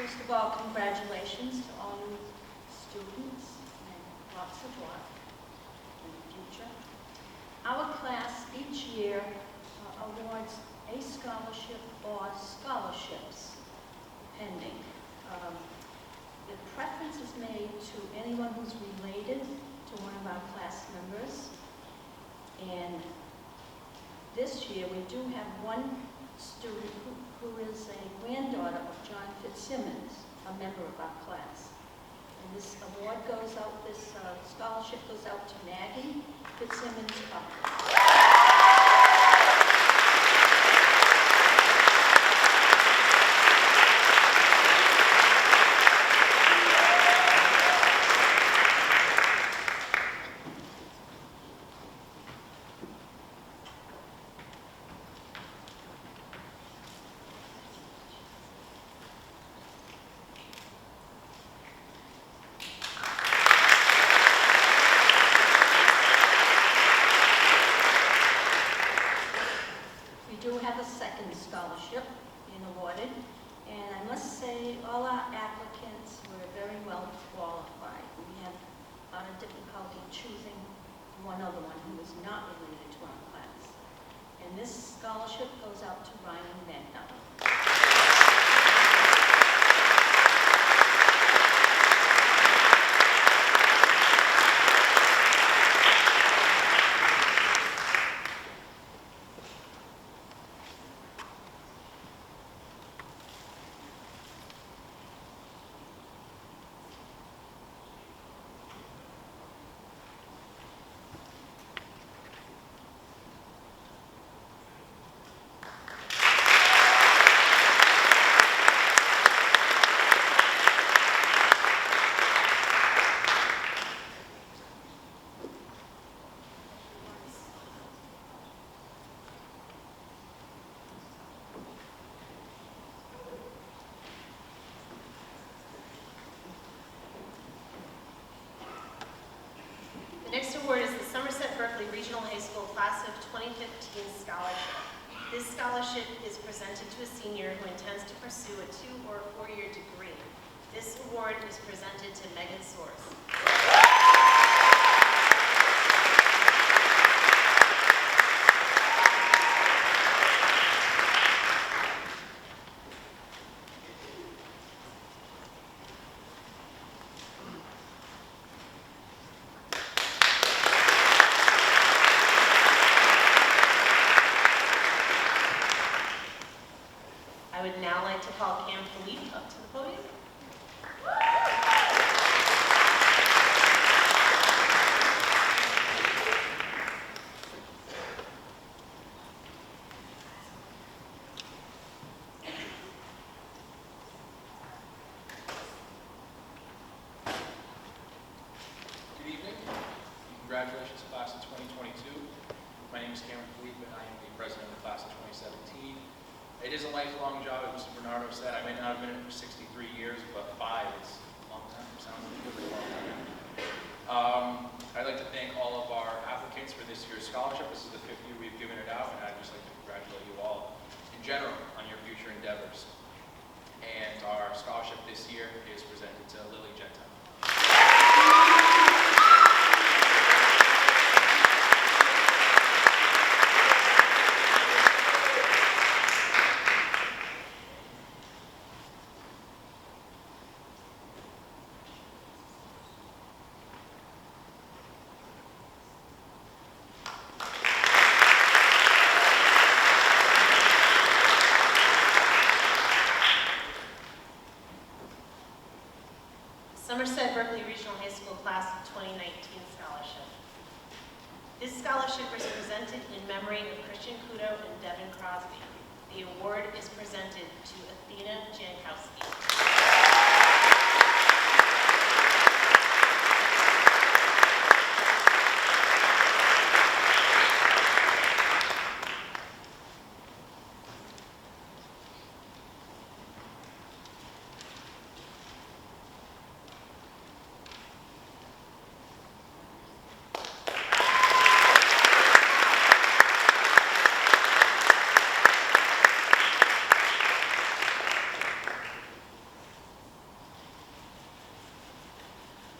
First of all, congratulations to all new students and lots of luck in the future. Our class each year awards a scholarship or scholarships, pending. The preference is made to anyone who's related to one of our class members. And this year, we do have one student who is a granddaughter of John Fitzsimmons, a member of our class. And this award goes out, this scholarship goes out to Maggie Fitzsimmons. Scholarship being awarded, and I must say all our applicants were very well qualified. We had a lot of difficulty choosing one other one who was not related to our class. And this scholarship goes out to Ryan Magna. The next award is the Somerset Berkley Regional High School Class of 2015 Scholarship. This scholarship is presented to a senior who intends to pursue a 2- or 4-year degree. This award is presented to Megan Soares. I would now like to call Cam Philippe up to the podium. Good evening. Congratulations, class of 2022. My name is Cameron Philippe, and I am the president of the class of 2017. It is a lifelong job, as Mr. Bernardo said. I may not have been in it for 63 years, but 5 is a long time. Sounds like a really long time. I'd like to thank all of our applicants for this year's scholarship. This is the 5th year we've given it out, and I'd just like to congratulate you all in general on your future endeavors. And our scholarship this year is presented to Lily Gentile. Somerset Berkley Regional High School Class of 2019 Scholarship. This scholarship is presented in memory of Christian Kudo and Devin Crosby. The award is presented to Athena Jankowski.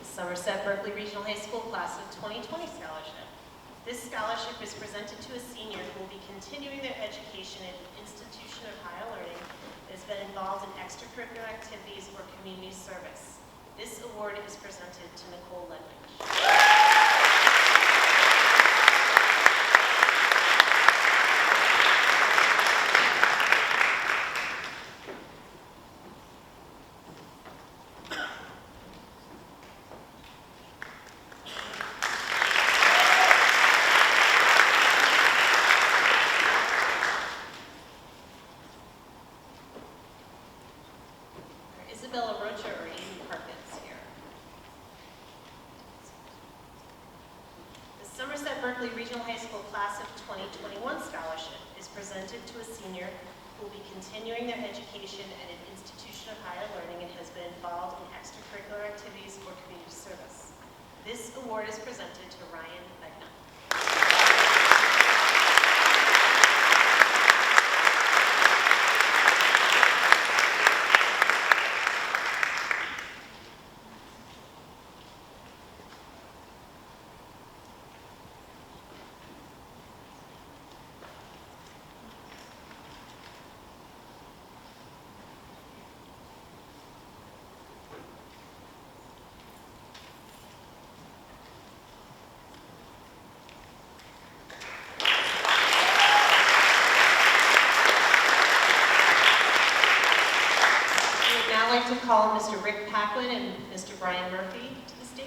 Somerset Berkley Regional High School Class of 2020 Scholarship. This scholarship is presented to a senior who will be continuing their education at an institution of higher learning that has been involved in extracurricular activities or community service. This award is presented to Nicole Ledwidge. Isabella Rocha or Amy Perkins here. The Somerset Berkley Regional High School Class of 2021 Scholarship is presented to a senior who will be continuing their education at an institution of higher learning and has been involved in extracurricular activities or community service. This award is presented to Ryan Begna. I'd like to call Mr. Rick Paquin and Mr. Brian Murphy to the stage.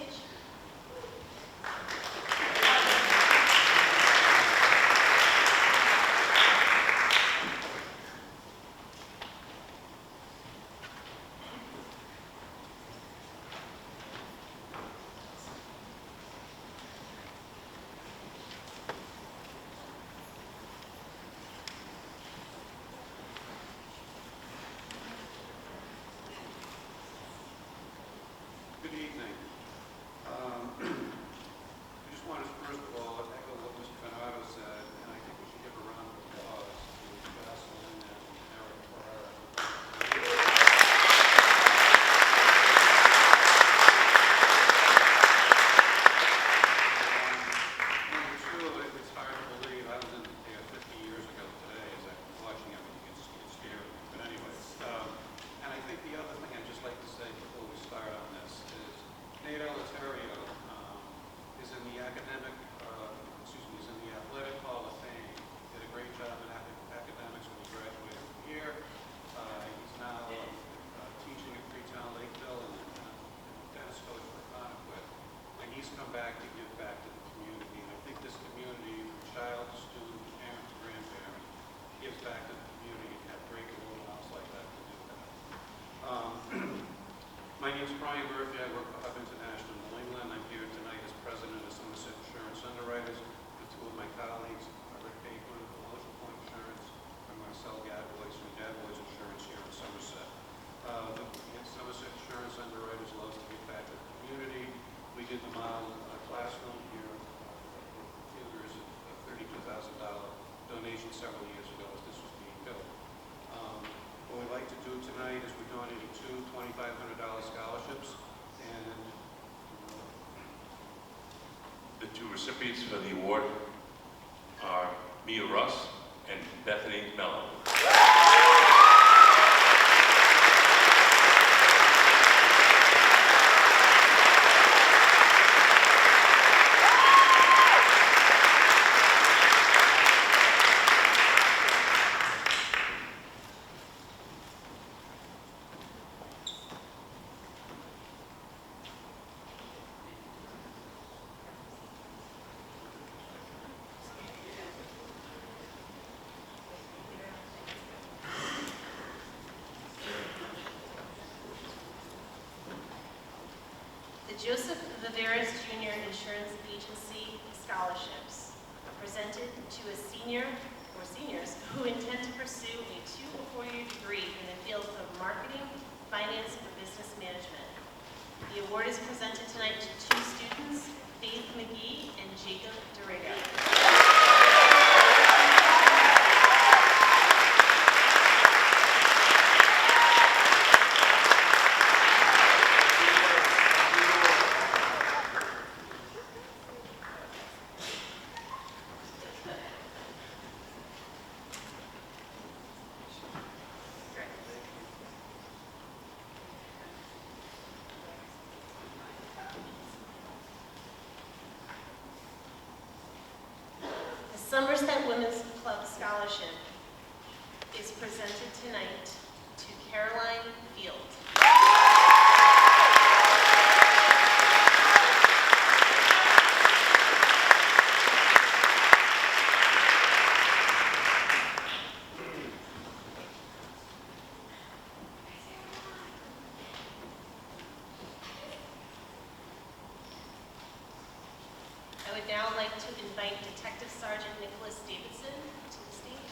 Good evening. I just wanted to first of all echo what Mr. Bernardo said, and I think we should give a round of applause to Jocelyn and Eric for our Number two, it's hard to believe I was in there 50 years ago today as I'm watching everything. It's scary. But anyways, and I think the other thing I'd just like to say before we start on this is Nate Eleuterio is in the is in the Athletic Hall of Fame. Did a great job in academics when he graduated from here. He's now teaching at Freetown Lakeville and tennis coach for Conoquit. And he's come back to give back to the community. And I think this community, from child to student, parent to grandparent, gives back to the community and have great role models like that to do that. My name is Brian Murphy. I work for Hub International New England. I'm here tonight as president of Somerset Insurance Underwriters with two of my colleagues, Rick Bateman from Ocean Point Insurance and Marcel Gadbois from Gadbois Insurance here in Somerset. The Somerset Insurance Underwriters loves to give back to the community. We did the model classroom here. There is a $32,000 donation several years ago as this was being built. What we'd like to do tonight is we're donating two $2,500 scholarships, and the two recipients for the award are Mia Russ and Bethany Mello. The Joseph Viveras Jr. Insurance Agency Scholarships are presented to a senior or seniors who intend to pursue a 2 or 4-year degree in the fields of marketing, finance, or business management. The award is presented tonight to 2 students, Faith McGee and Jacob Doriga. Somerset Women's Club Scholarship is presented tonight to Caroline Field. I would now like to invite Detective Sergeant Nicholas Davidson to the stage.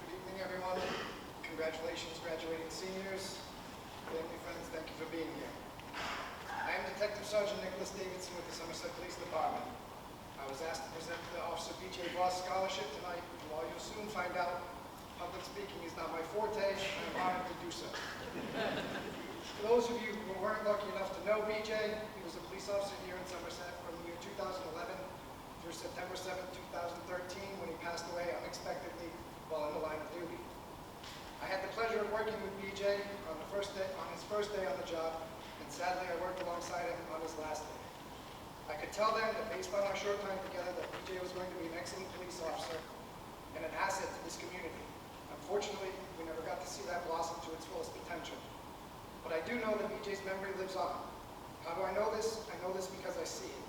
Good evening, everyone. Congratulations, graduating seniors. Family, friends, thank you for being here. I am Detective Sergeant Nicholas Davidson with the Somerset Police Department. I was asked to present the Officer B.J. Voss Scholarship tonight, and while you'll soon find out, public speaking is not my forte, and I'm honored to do so. For those of you who weren't lucky enough to know B.J., he was a police officer here in Somerset from the year 2011 through September 7, 2013, when he passed away unexpectedly while in the line of duty. I had the pleasure of working with BJ on his first day on the job, and sadly I worked alongside him on his last day. I could tell then that based on our short time together that BJ was going to be an excellent police officer and an asset to this community. Unfortunately, we never got to see that blossom to its fullest potential. But I do know that BJ's memory lives on. How do I know this? I know this because I see it.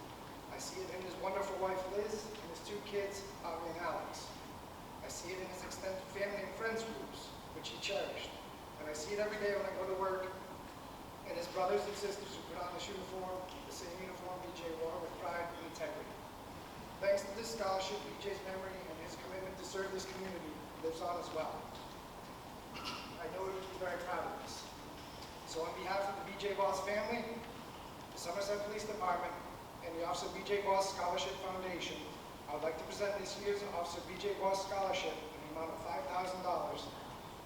I see it in his wonderful wife Liz and his 2 kids, Avi and Alex. I see it in his extended family and friends groups, which he cherished. And I see it every day when I go to work, and his brothers and sisters who put on this uniform, the same uniform BJ wore with pride and integrity. Thanks to this scholarship, BJ's memory and his commitment to serve this community lives on as well. I know he would be very proud of this. So on behalf of the BJ Voss family, the Somerset Police Department, and the Officer BJ Voss Scholarship Foundation, I would like to present this year's Officer BJ Voss Scholarship in the amount of $5,000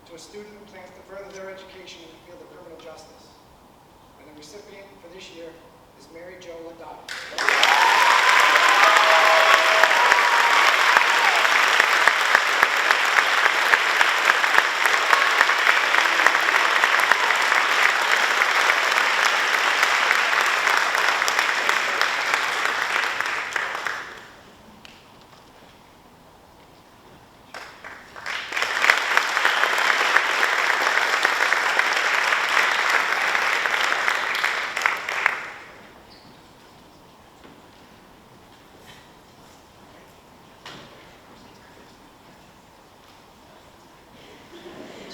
to a student who plans to further their education in the field of criminal justice. And the recipient for this year is Mary Jo Ladai.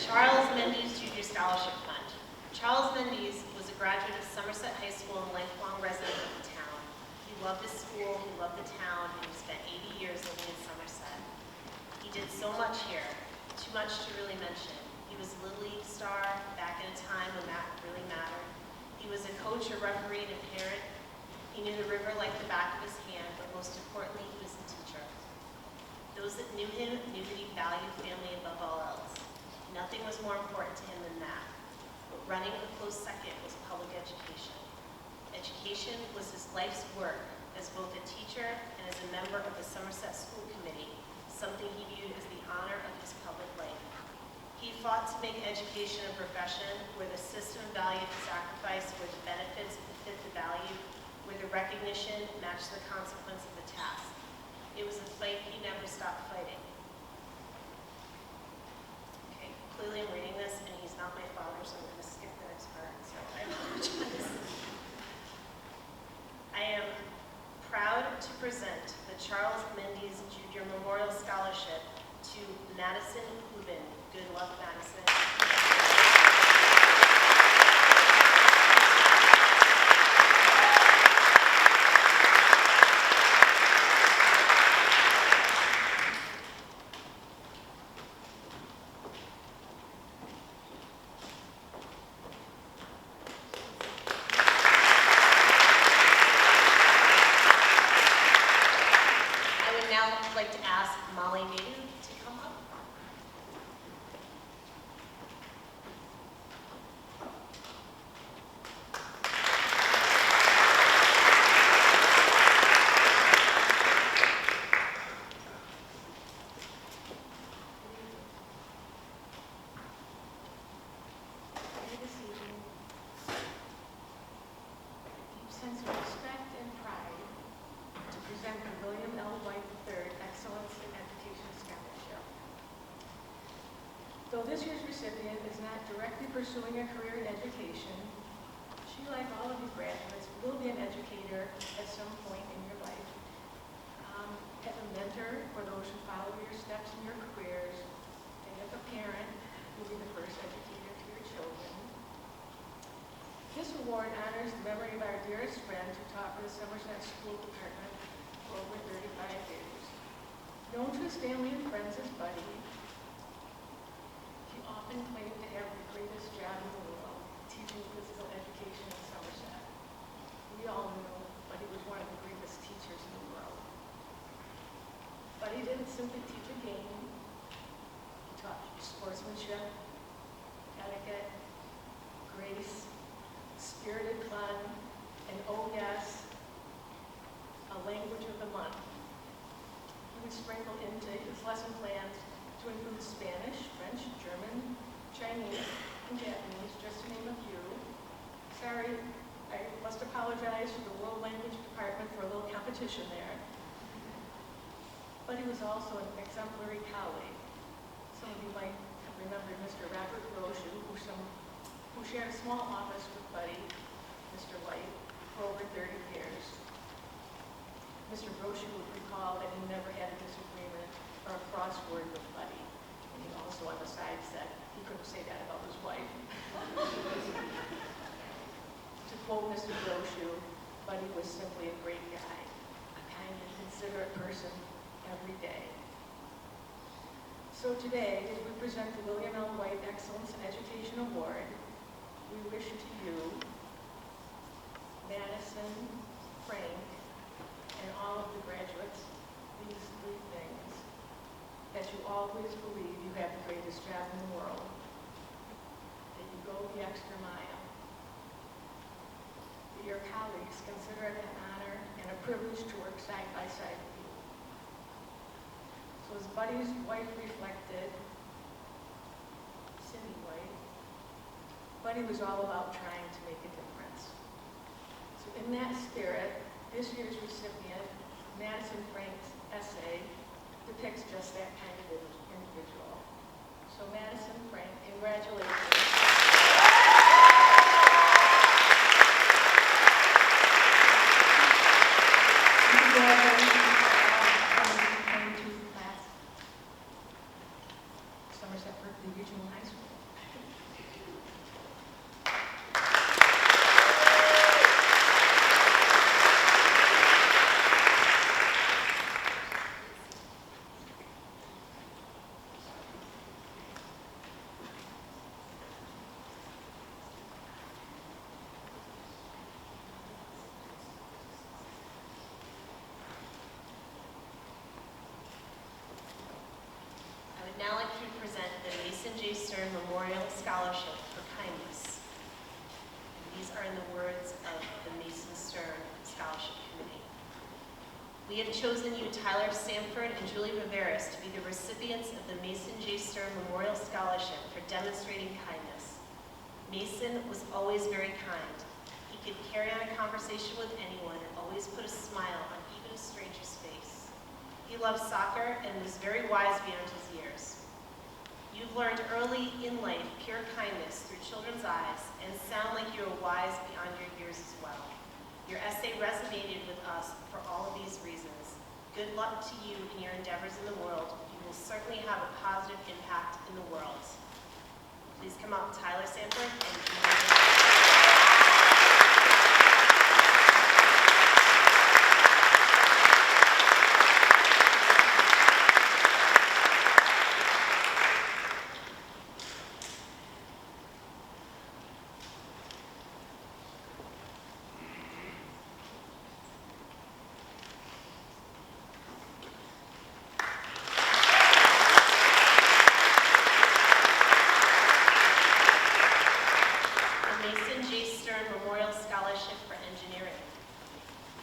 Charles Mendes Jr. Scholarship Fund. Charles Mendes was a graduate of Somerset High School and lifelong resident of the town. He loved his school, he loved the town, and he spent 80 years living in Somerset. He did so much here, too much to really mention. He was a Little League star back in a time when that really mattered. He was a coach, a referee, and a parent. He knew the river like the back of his hand, but most importantly, he was a teacher. Those that knew him knew that he valued family above all else. Nothing was more important to him than that. But running a close second was public education. Education was his life's work as both a teacher and as a member of the Somerset School Committee, something he viewed as the honor of his public life. He fought to make education a profession where the system valued sacrifice, where the benefits fit the value, where the recognition matched the consequence of the task. It was a fight he never stopped fighting. Okay, clearly I'm reading this, and he Madison Lubin. Good luck, Madison. I would now like to ask Molly Nadu to come up. This evening, deep sense of respect and pride to present the William L. White III Excellence in Education Scholarship. Though this year's recipient is not directly pursuing a career in education, she, like all of you graduates, will be an educator at some point in your life. As a mentor for those who follow your steps in your careers, and as a parent, you'll be the first educator to your children. This award honors the memory of our dearest friend who taught for the Somerset School Department for over 35 years. Known to his family and friends as Buddy, he often claimed to have the greatest job in the world, teaching physical education in Somerset. We all knew Buddy was one of the greatest teachers in the world. Buddy didn't simply teach a game. He taught sportsmanship, etiquette, grace, spirited fun, and oh yes, a language of the month. He would sprinkle into his lesson plans to include Spanish, French, German, Chinese, and Japanese, just to name a few. Sorry, I must apologize to the World Language Department for a little competition there. But he was also an exemplary colleague. Some of you might have remembered Mr. Robert Roche, who shared a small office with Buddy, Mr. White, for over 30 years. Mr. Roche would recall that he never had a disagreement or a crossword with Buddy. And he also on the side said he couldn't say that about his wife. To quote Mr. Roche, Buddy was simply a great guy, a kind and considerate person every day. So today, as we present the William L. White Excellence in Education Award, we wish to you, Madison, Frank, and all of the graduates, these three things: that you always believe you have the greatest job in the world, that you go the extra mile, that your colleagues consider it an honor and a privilege to work side by side with you. So as Buddy's wife reflected, Cindy White, Buddy was all about trying to make a difference. So in that spirit, this year's recipient, Madison Frank's essay, depicts just that kind of individual. So Madison Frank, congratulations. Somerset Berkley Regional High School. I would now like to present the Mason J. Stern Memorial Scholarship for Kindness. And these are in the words of the Mason Stern Scholarship Committee. We have chosen you, Tyler Sanford and Julie Viveris, to be the recipients of the Mason J. Stern Memorial Scholarship for demonstrating kindness. Mason was always very kind. He could carry on a conversation with anyone and always put a smile on even a stranger's face. He loved soccer and was very wise beyond his years. You've learned early in life pure kindness through children's eyes and sound like you are wise beyond your years as well. Your essay resonated with us for all of these reasons. Good luck to you in your endeavors in the world. You will certainly have a positive Please come up, Tyler Sanford and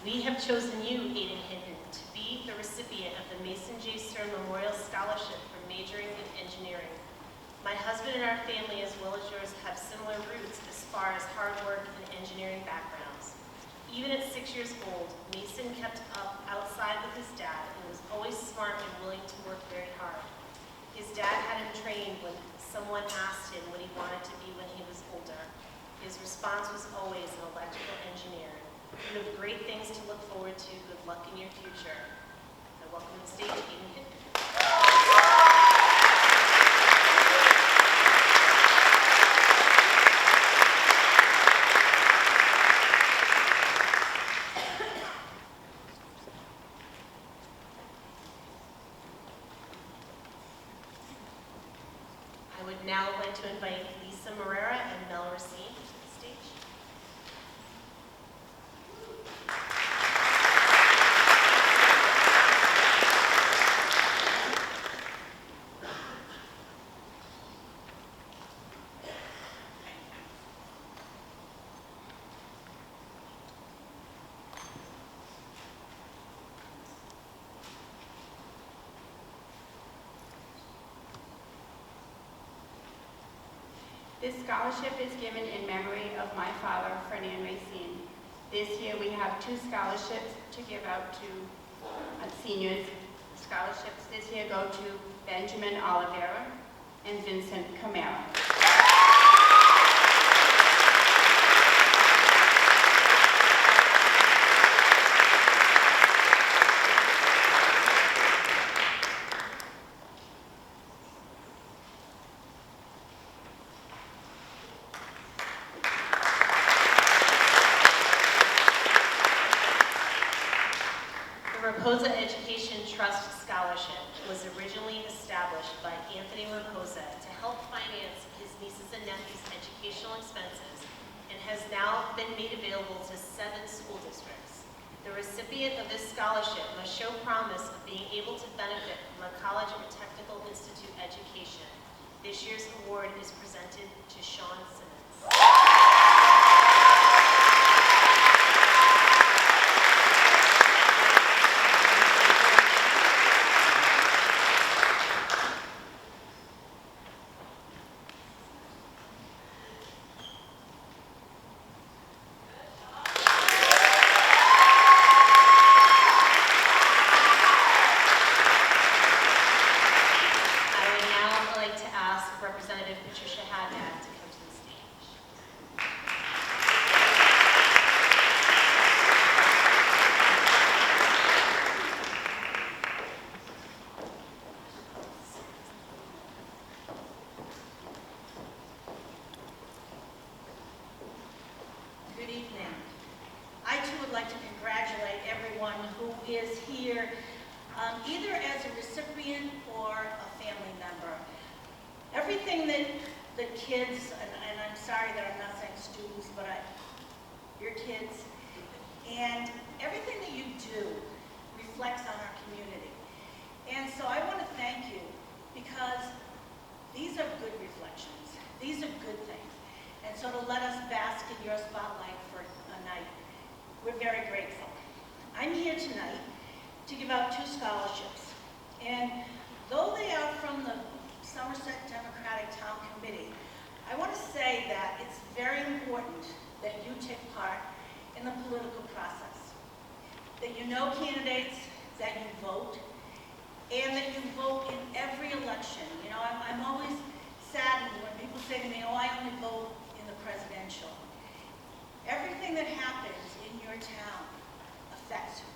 we have chosen you, Aiden Hinton, to be the recipient of the Mason J. Stern Memorial Scholarship for majoring in engineering. My husband and our family, as well as yours, have similar roots as far as hard work and engineering backgrounds. Even at 6 years old, Mason kept up outside with his dad and was always smart and willing to work very hard. His dad had him trained when someone asked him what he wanted to be when he was older. His response was always an electrical engineer. You have great things to look forward to. Good luck in your future. I welcome to the stage Aiden Hinton. I would now like to invite Lisa Morera and Mel Racine to the stage. This scholarship is given in memory of my father, Ferdinand Racine. This year we have 2 scholarships to give out to seniors. Scholarships this year go to Benjamin Oliveira and Vincent Camara. Raposa Education Trust Scholarship was originally established by Anthony Raposa to help finance his nieces and nephews' educational expenses and has now been made available to 7 school districts. The recipient of this scholarship must show promise of being able to benefit from a college or technical institute education. This year's award is presented to Sean Simmons. Representative Patricia Haddad to come to the stage. Good evening. I too would like to congratulate everyone who is here, either as a recipient or a family member. Everything that the kids, and I'm sorry that I'm not saying students, but your kids, and everything that you do reflects on our community. And so I want to thank you because these are good reflections. These are good things. And so to let us bask in your spotlight for a night, we're very grateful. I'm here tonight to give out 2 scholarships. And though they are from the Somerset Democratic Town Committee, I want to say that it's very important that you take part in the political process, that you know candidates, that you vote, and that you vote in every election. You know, I'm always saddened when people say to me, oh, I only vote in the presidential. Everything that happens in your town affects you.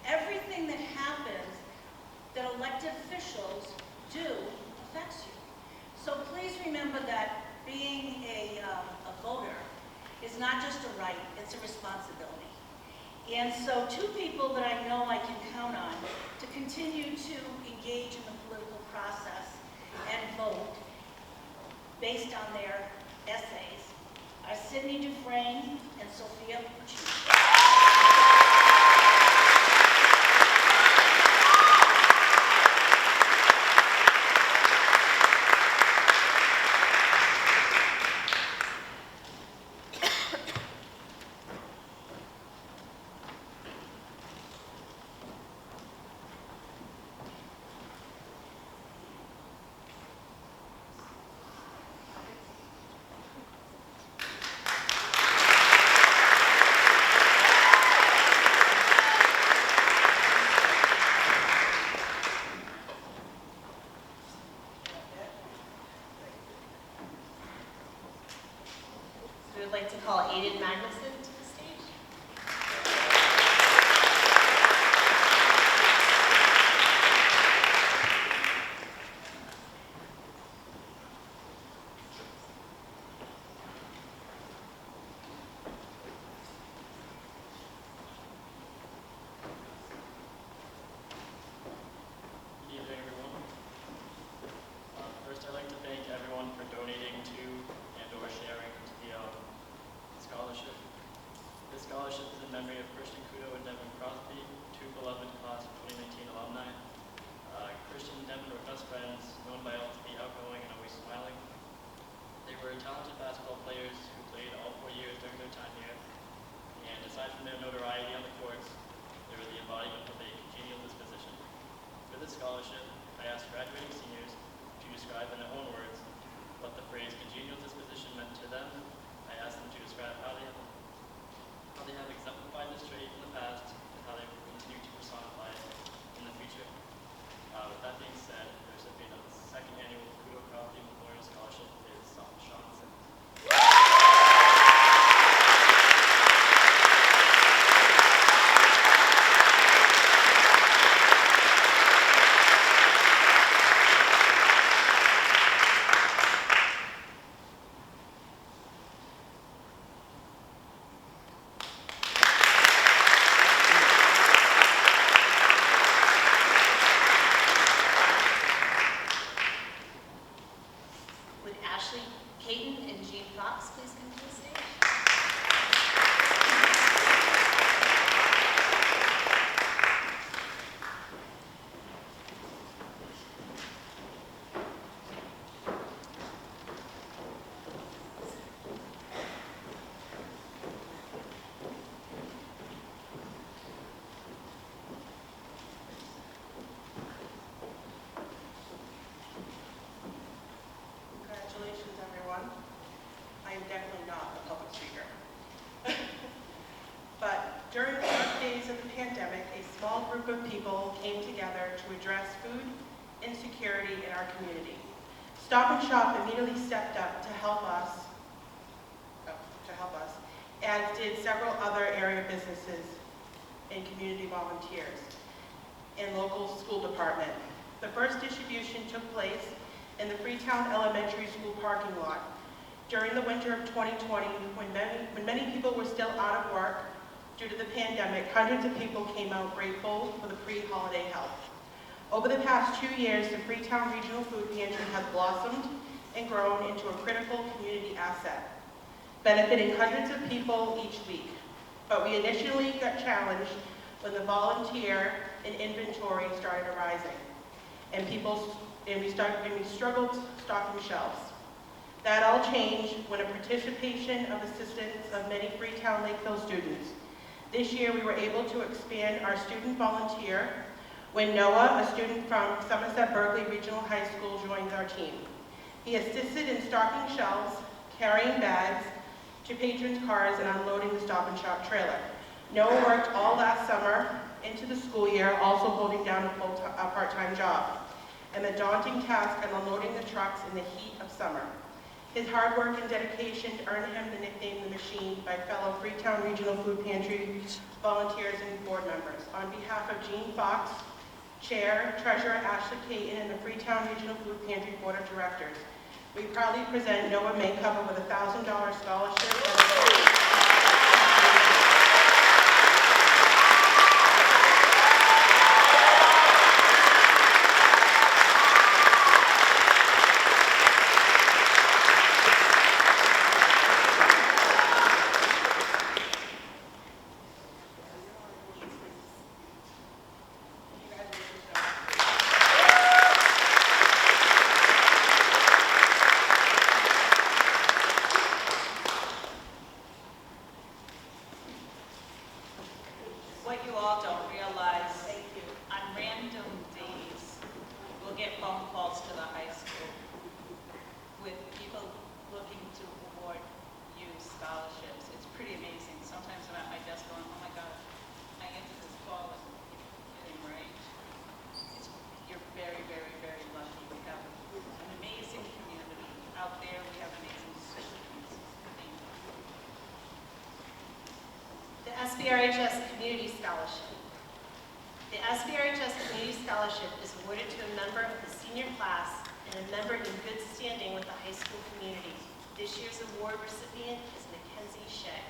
Everything that happens that elected officials do affects you. So please remember that It's not just a right, it's a responsibility. And so two people that I know I can count on to continue to engage in the political process and vote based on their essays are Sydney Dufresne and Sophia Puccini. We would like to call Aiden Magnuson to the stage. Good evening, everyone. First, I'd like to thank everyone for donating to and/or sharing the scholarship. This scholarship is in memory of Christian Kudo and Devin Crosby, two beloved class of 2019 alumni. Christian and Devin were best friends, known by all to be outgoing and always smiling. They were talented basketball players who played all 4 years during their time here. And aside from their notoriety on the courts, they were the embodiment of a congenial disposition. For this scholarship, I asked graduating seniors to describe in their own words what the phrase congenial disposition meant to them. I asked them to describe how they have exemplified this trait in the past and how they will continue to personify it in the future. With that being said, the recipient of the second annual Kudo Crosby Memorial Scholarship is Sean Simmons. Would Ashley Caton and Jean Fox please come to the stage? Congratulations, everyone. I am definitely not a public speaker. But during the dark days of the pandemic, a small group of people came together to address food insecurity in our community. Stop and Shop immediately stepped up to help us, as did several other area businesses and community volunteers and local school department. The first distribution took place in the Freetown Elementary School parking lot during the winter of 2020, when many people were still out of work due to the pandemic. Hundreds of people came out grateful for the pre-holiday help. Over the past 2 years, the Freetown Regional Food Pantry has blossomed and grown into a critical community asset, benefiting hundreds of people each week. But we initially got challenged when the volunteer and inventory started arising, and we struggled stocking shelves. That all changed when a participation of assistance of many Freetown Lakeville students. This year we were able to expand our student volunteer when Noah, a student from Somerset Berkley Regional High School, joined our team. He assisted in stocking shelves, carrying bags to patrons' cars, and unloading the Stop and Shop trailer. Noah worked all last summer into the school year, also holding down a part-time job, and the daunting task of unloading the trucks in the heat of summer. His hard work and dedication earned him the nickname The Machine by fellow Freetown Regional Food Pantry volunteers and board members. On behalf of Jean Fox, Chair, Treasurer Ashley Caton, and the Freetown Regional Food Pantry Board of Directors, We proudly present Noah Maincover with a $1,000 scholarship. What you all don't realize, on random days, we'll get phone calls to the high school with people looking to award you scholarships. It's pretty amazing. Sometimes I'm at my desk going, oh my God, I answered this call and you're getting right. You're very, very, very lucky. We have an amazing community out there. We have amazing students. Thank you. The SBRHS Community Scholarship. The SBRHS Community Scholarship is awarded to a member of the senior class and a member in good standing with the high school community. This year's award recipient is Mackenzie Shea.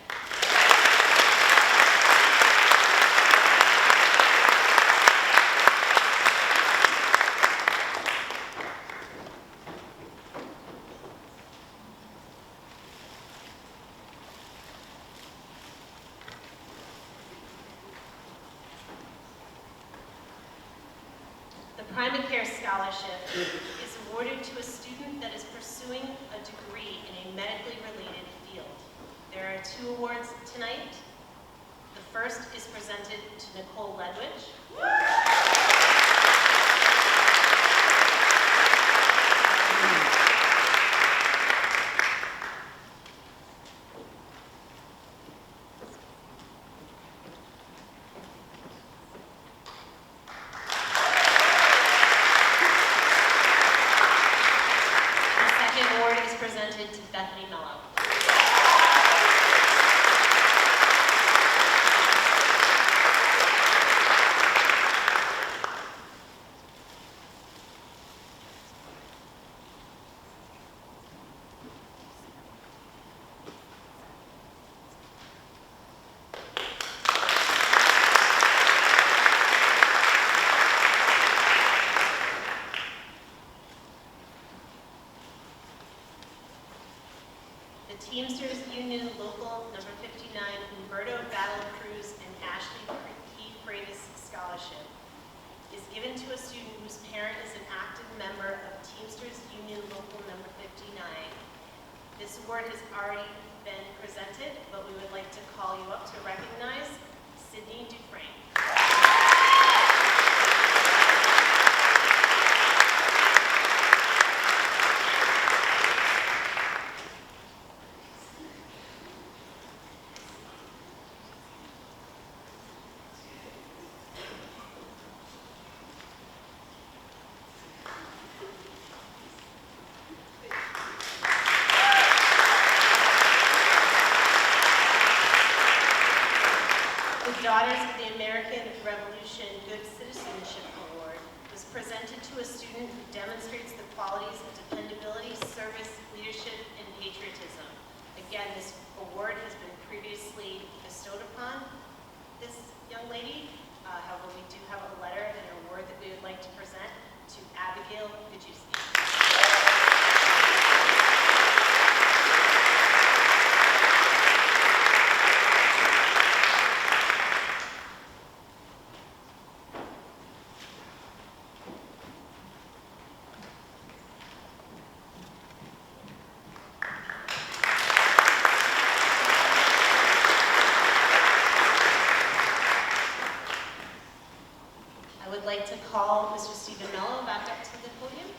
The Primacare Scholarship is awarded to a student that is pursuing a degree in a medically related field. There are 2 awards tonight. The first is presented to Nicole Ledwidge. Presented to Bethany Mello. The Teamsters Union Local Number 59 Humberto Battle Cruz and Ashley P. Freitas Scholarship is given to a student whose parent is an active member of Teamsters Union Local Number 59. This award has already been presented, but we would like to call you up to recognize Sydney Dufresne. Daughters of the American Revolution Good Citizenship Award was presented to a student who demonstrates the qualities of dependability, service, leadership, and patriotism. Again, this award has been previously bestowed upon this young lady. However, we do have a letter and an award that we would like to present to Abigail Gajewski. I would like to call Mr. Stephen Mello back up to the podium.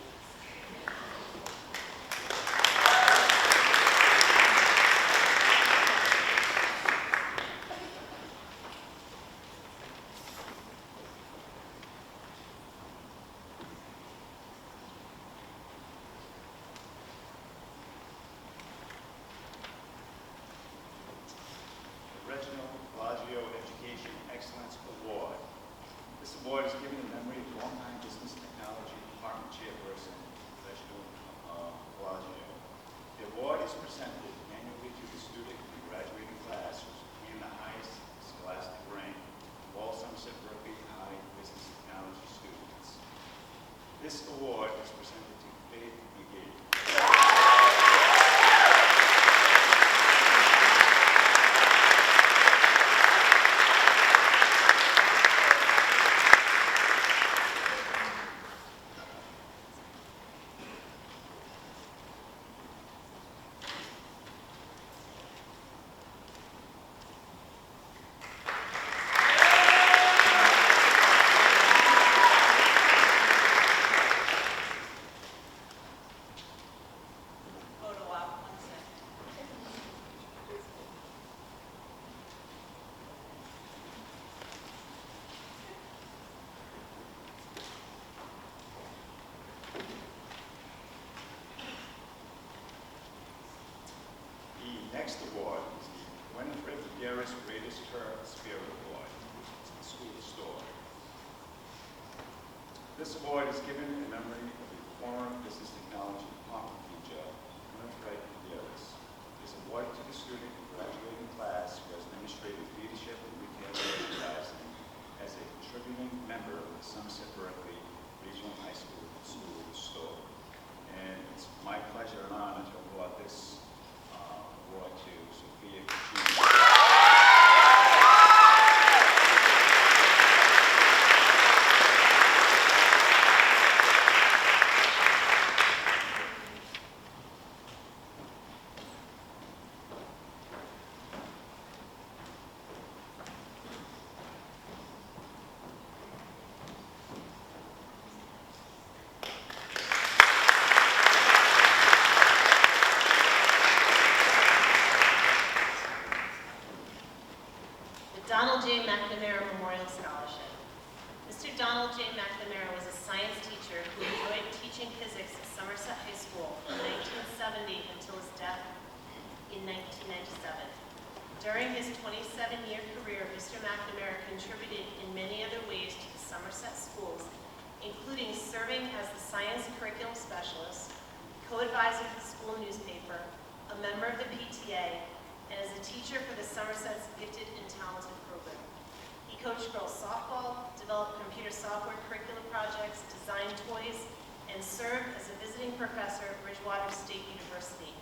Reginald Bellagio Education Excellence Award. This award is given in memory of longtime Business Technology Department Chairperson, Reginald Bellagio. This award is given in memory of the former business technology department teacher, Winifred Davis. It is awarded to the student in graduating class who has demonstrated leadership in retail merchandising as a contributing member of the Somerset Berkley Regional High School store. And it's my pleasure and honor to award this award to Sophia Cucini. Donald J. McNamara Memorial Scholarship. Mr. Donald J. McNamara was a science teacher who enjoyed teaching physics at Somerset High School from 1970 until his death in 1997. During his 27-year career, Mr. McNamara contributed in many other ways to the Somerset schools, including serving as the science curriculum specialist, co-advisor to the school newspaper, a member of the PTA, and as a teacher for the Somerset's Gifted and Talented program. He coached girls softball, developed computer software curriculum projects, designed toys, and served as a visiting professor at Bridgewater State University.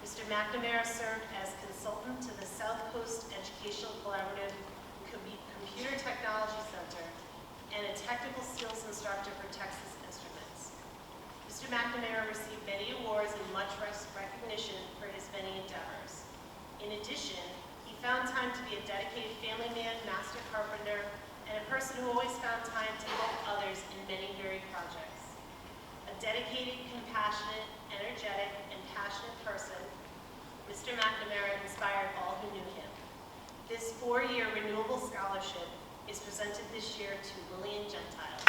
Mr. McNamara served as consultant to the South Coast Educational Collaborative Computer Technology Center and a technical skills instructor for Texas Instruments. Mr. McNamara received many awards and much recognition for his many endeavors. In addition, he found time to be a dedicated family man, master carpenter, and a person who always found time to help others in many varied projects. A dedicated, compassionate, energetic, and passionate person, Mr. McNamara inspired all who knew him. This 4-year renewable scholarship is presented this year to Lillian Gentile.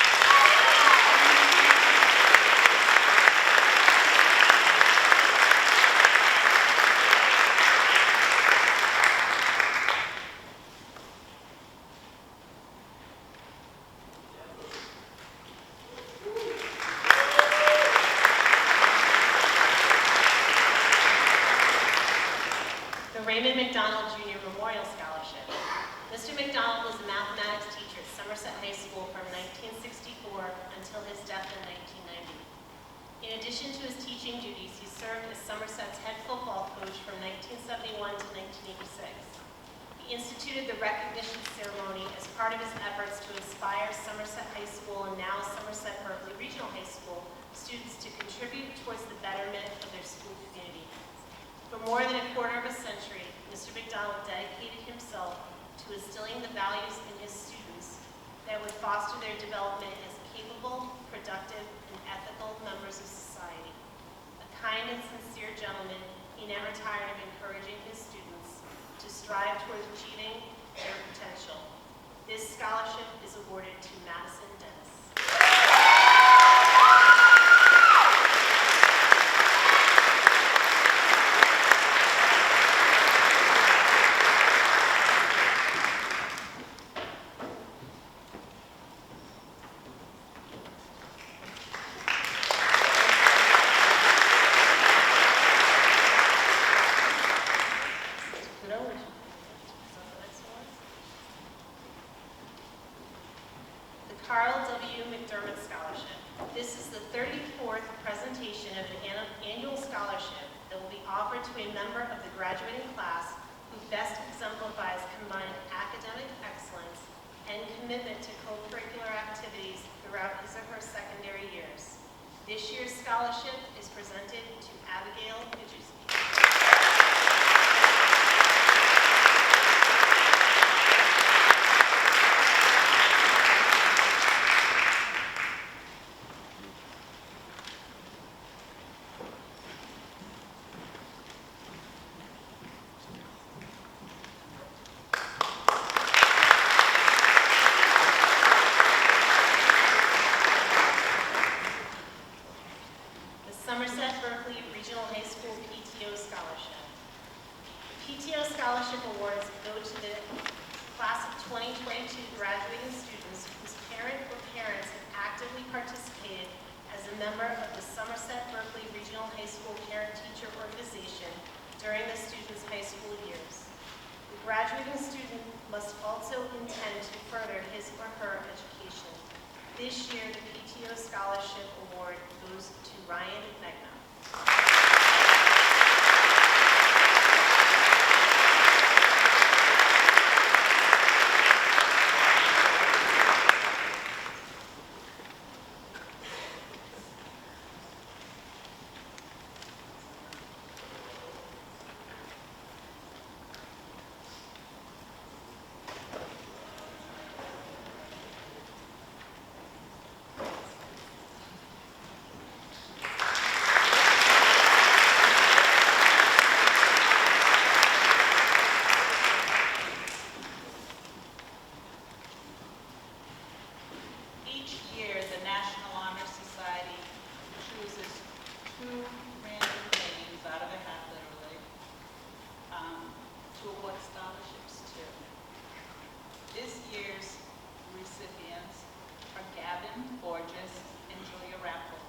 Raymond McDonald Jr. Memorial Scholarship. Mr. McDonald was a mathematics teacher at Somerset High School from 1964 until his death in 1990. In addition to his teaching duties, he served as Somerset's head football coach from 1971 to 1986. He instituted the recognition ceremony as part of his efforts to inspire Somerset High School and now Somerset Berkley Regional High School students to contribute towards the betterment of their school community. For more than a quarter of a century, Mr. McDonald dedicated himself to instilling the values in his students that would foster their development as capable, productive, and ethical members of society. A kind and sincere gentleman, he never tired of encouraging his students to strive towards achieving their potential. This scholarship is awarded to Madison Dennis. This is the 34th presentation of an annual scholarship that will be offered to a member of the graduating class who best exemplifies combined academic excellence and commitment to co-curricular activities throughout his or her secondary years. This year's scholarship is presented to Abigail Majewski. Somerset Berkley Regional High School PTO Scholarship. The PTO Scholarship Awards go to the class of 2022 graduating students whose parent or parents have actively participated as a member of the Somerset Berkley Regional High School Parent-Teacher Organization during the student's high school years. The graduating student must also intend to further his or her education. This year, the PTO Scholarship Award goes to Ryan Megna. Each year, the National Honor Society chooses 2 random names out of a hat, literally, to award scholarships to. This year's recipients are Gavin Borges and Julia Rappel.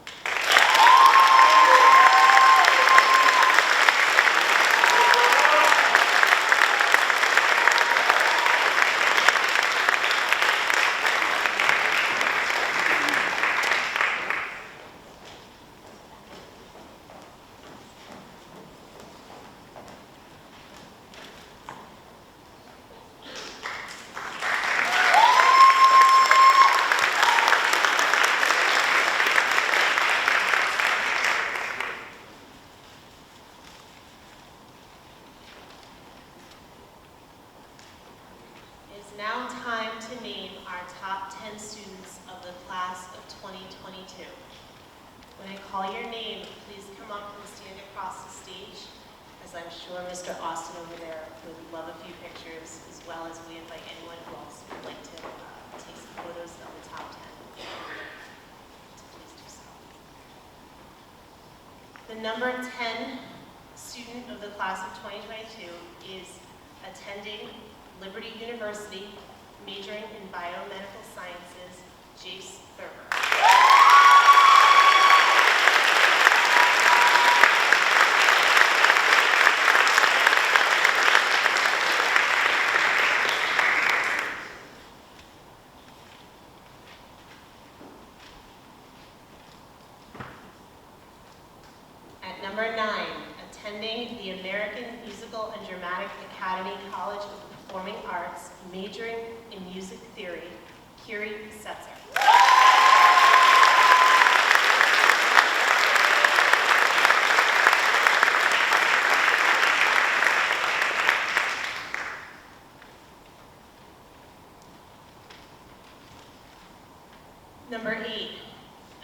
It is now time to name our top 10 students of the class of 2022. When I call your name, please come up and stand across the stage, as I'm sure Mr. Austin over there would love a few pictures, as well as we invite anyone who else would like to take some photos of the top 10. So please do so. The number 10 student of the class of 2022 is attending Liberty University, majoring in biomedical sciences, Jace Thurber. At number 9, attending the American Musical and Dramatic Academy College of Performing Arts, majoring in music theory, Kiri Setzer. Number 8,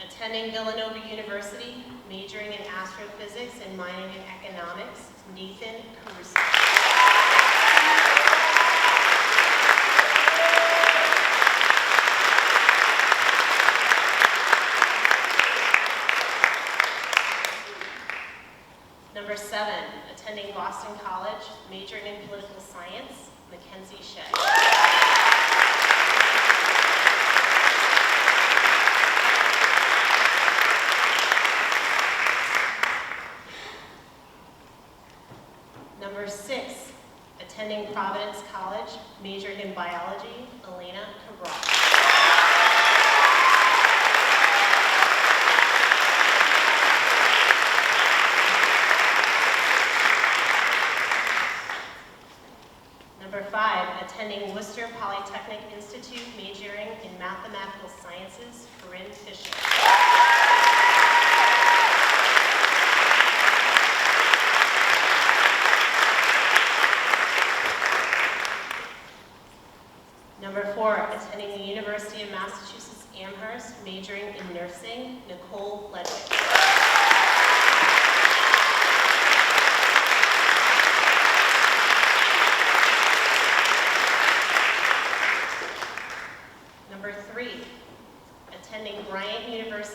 attending Villanova University, majoring in astrophysics and minoring in economics, Nathan Caruso. Number 7, attending Boston College, majoring in political science, Mackenzie Shea. Number 6, attending Providence College, majoring in biology, Elena Cabral. Number 5, attending Worcester Polytechnic Institute, majoring in mathematical sciences, Corinne Fisher. Number 4, attending the University of Massachusetts Amherst, majoring in nursing, Nicole Ledwick. Number 3, attending Bryant University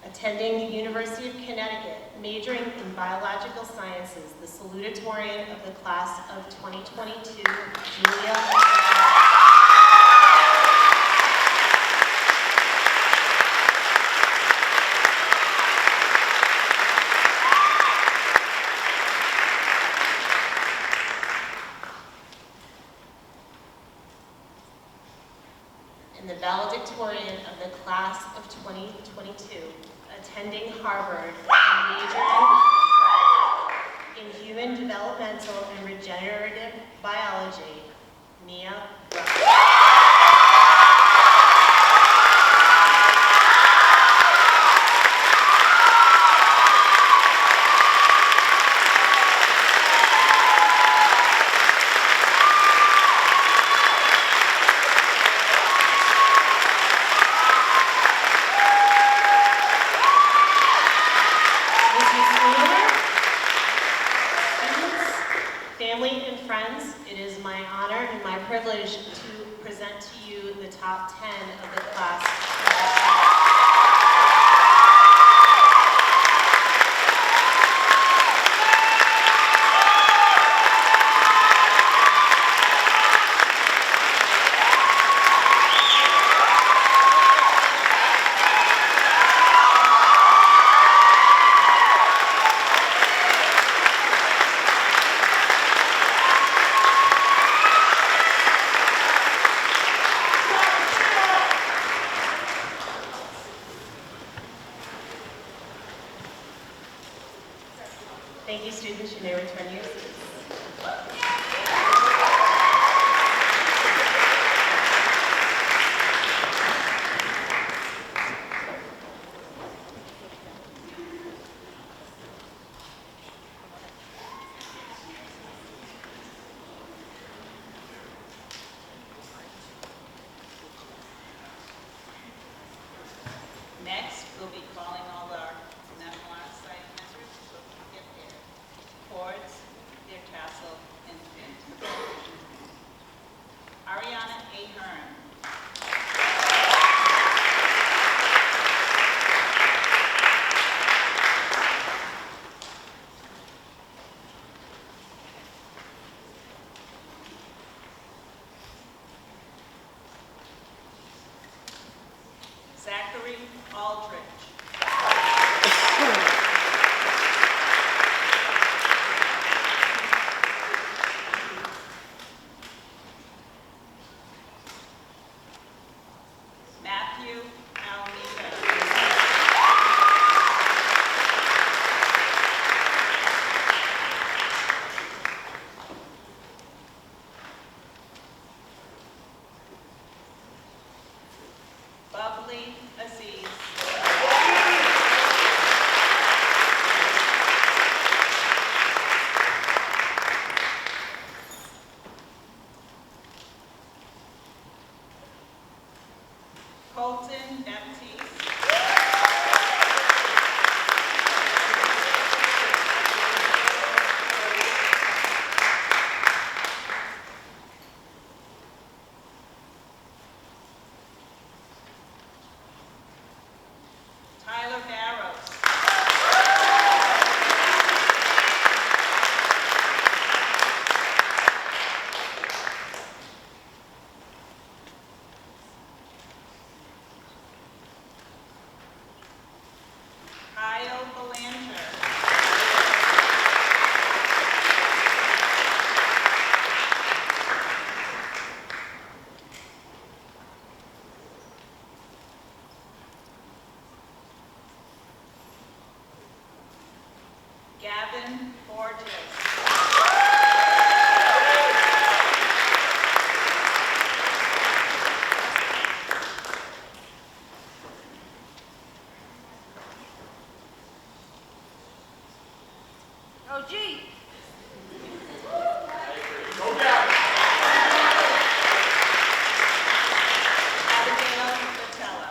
Attending the University of Connecticut, majoring in biological sciences, the salutatorian of the class of 2022, Julia. And the valedictorian of the class of 2022, attending Harvard and majoring in human developmental and regenerative biology, Mia Berkley. Family and friends, it is my honor and my privilege to present to you the top 10 of the class. Thank you, students. You may return to your seats. Next, we'll be calling all our National Honor Society members to get their cords, their tassel, and pin. Ariana A. Hearn. Zachary Aldrich. Matthew Almeida. Bubbly Aziz. Colton Baptiste. Tyler Barrows. Kyle Belanger. Gavin Borges. Oh, gee. Abigail Vitello.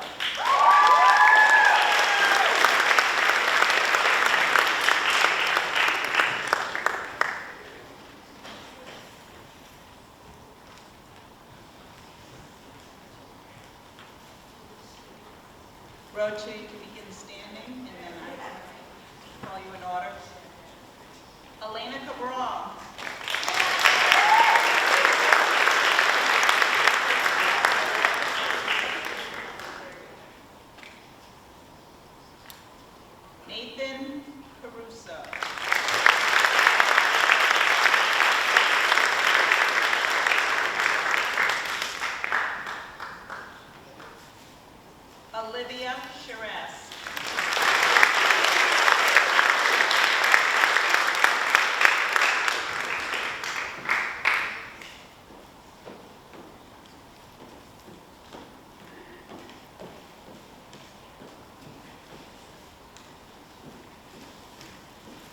two, you can begin standing, and then I call you in order. Elena Cabral. Nathan Caruso. Olivia Charest.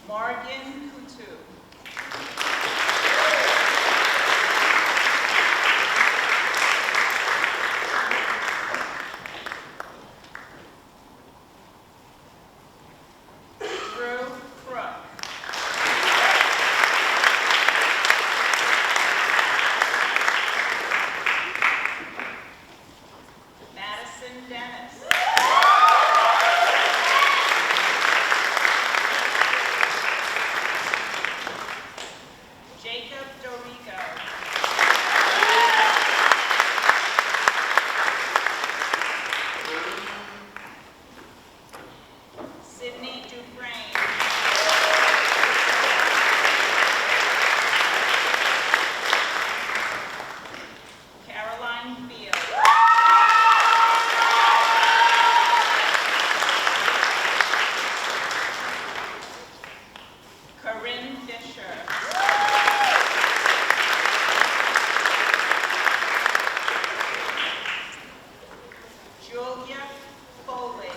Morgan Coutu. Drew Crook. Madison Dennis. Jacob Dorigo. Sydney Dufresne. Caroline Field. Corinne Fisher. Julia Foley.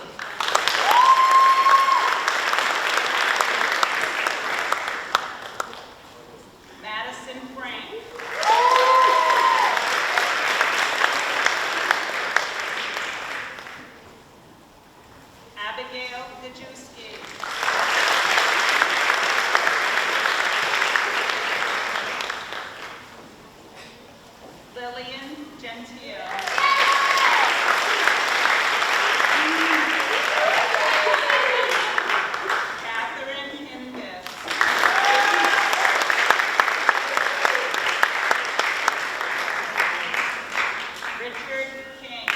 Madison Frank. Abigail Gajewski. Lillian Gentile. Catherine Hindis. Richard King.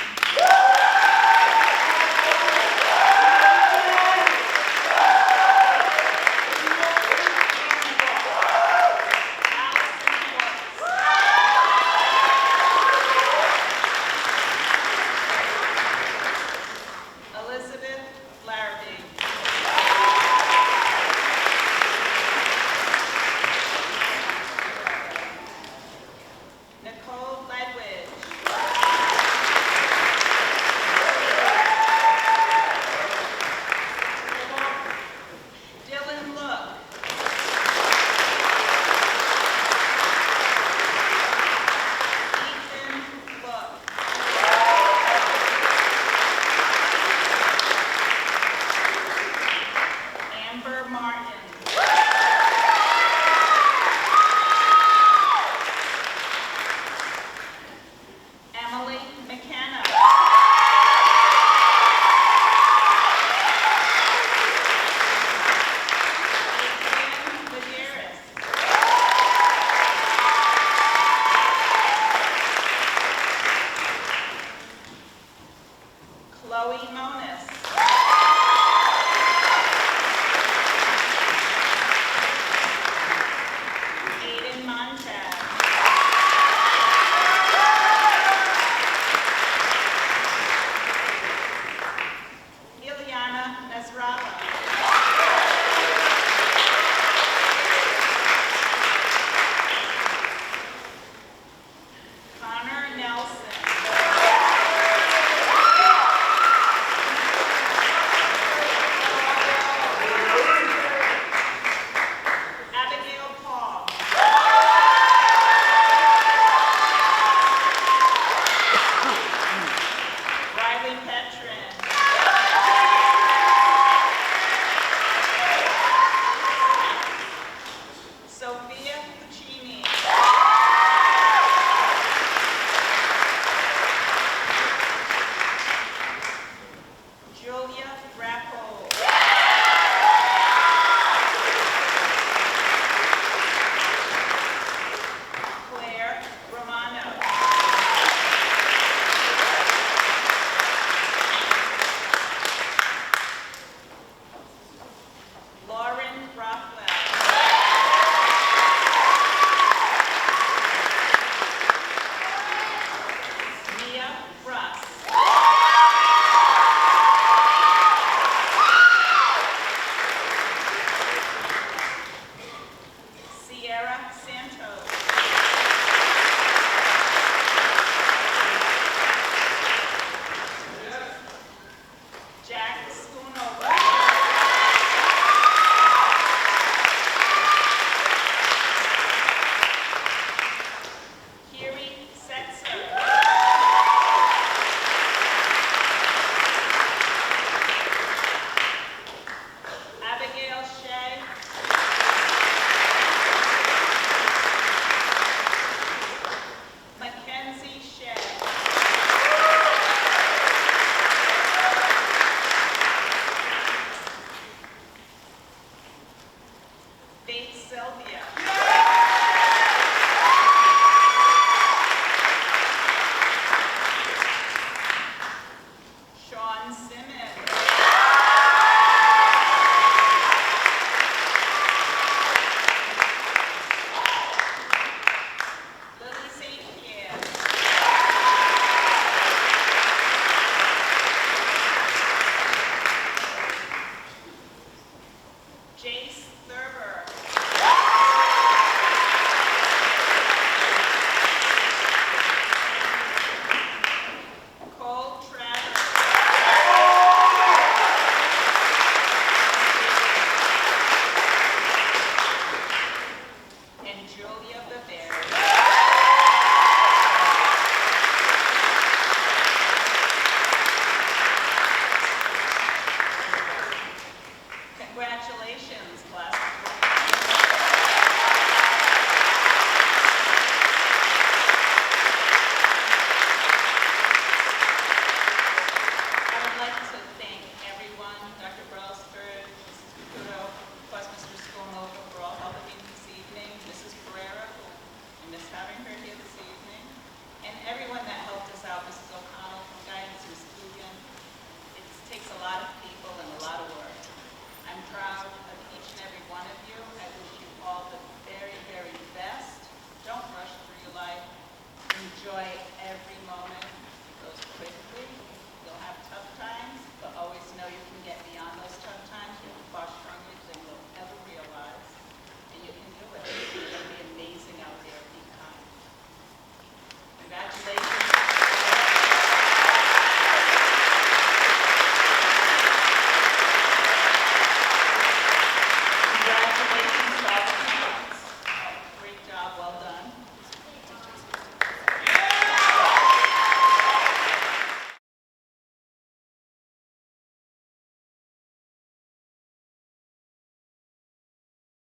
Jack Schoonover.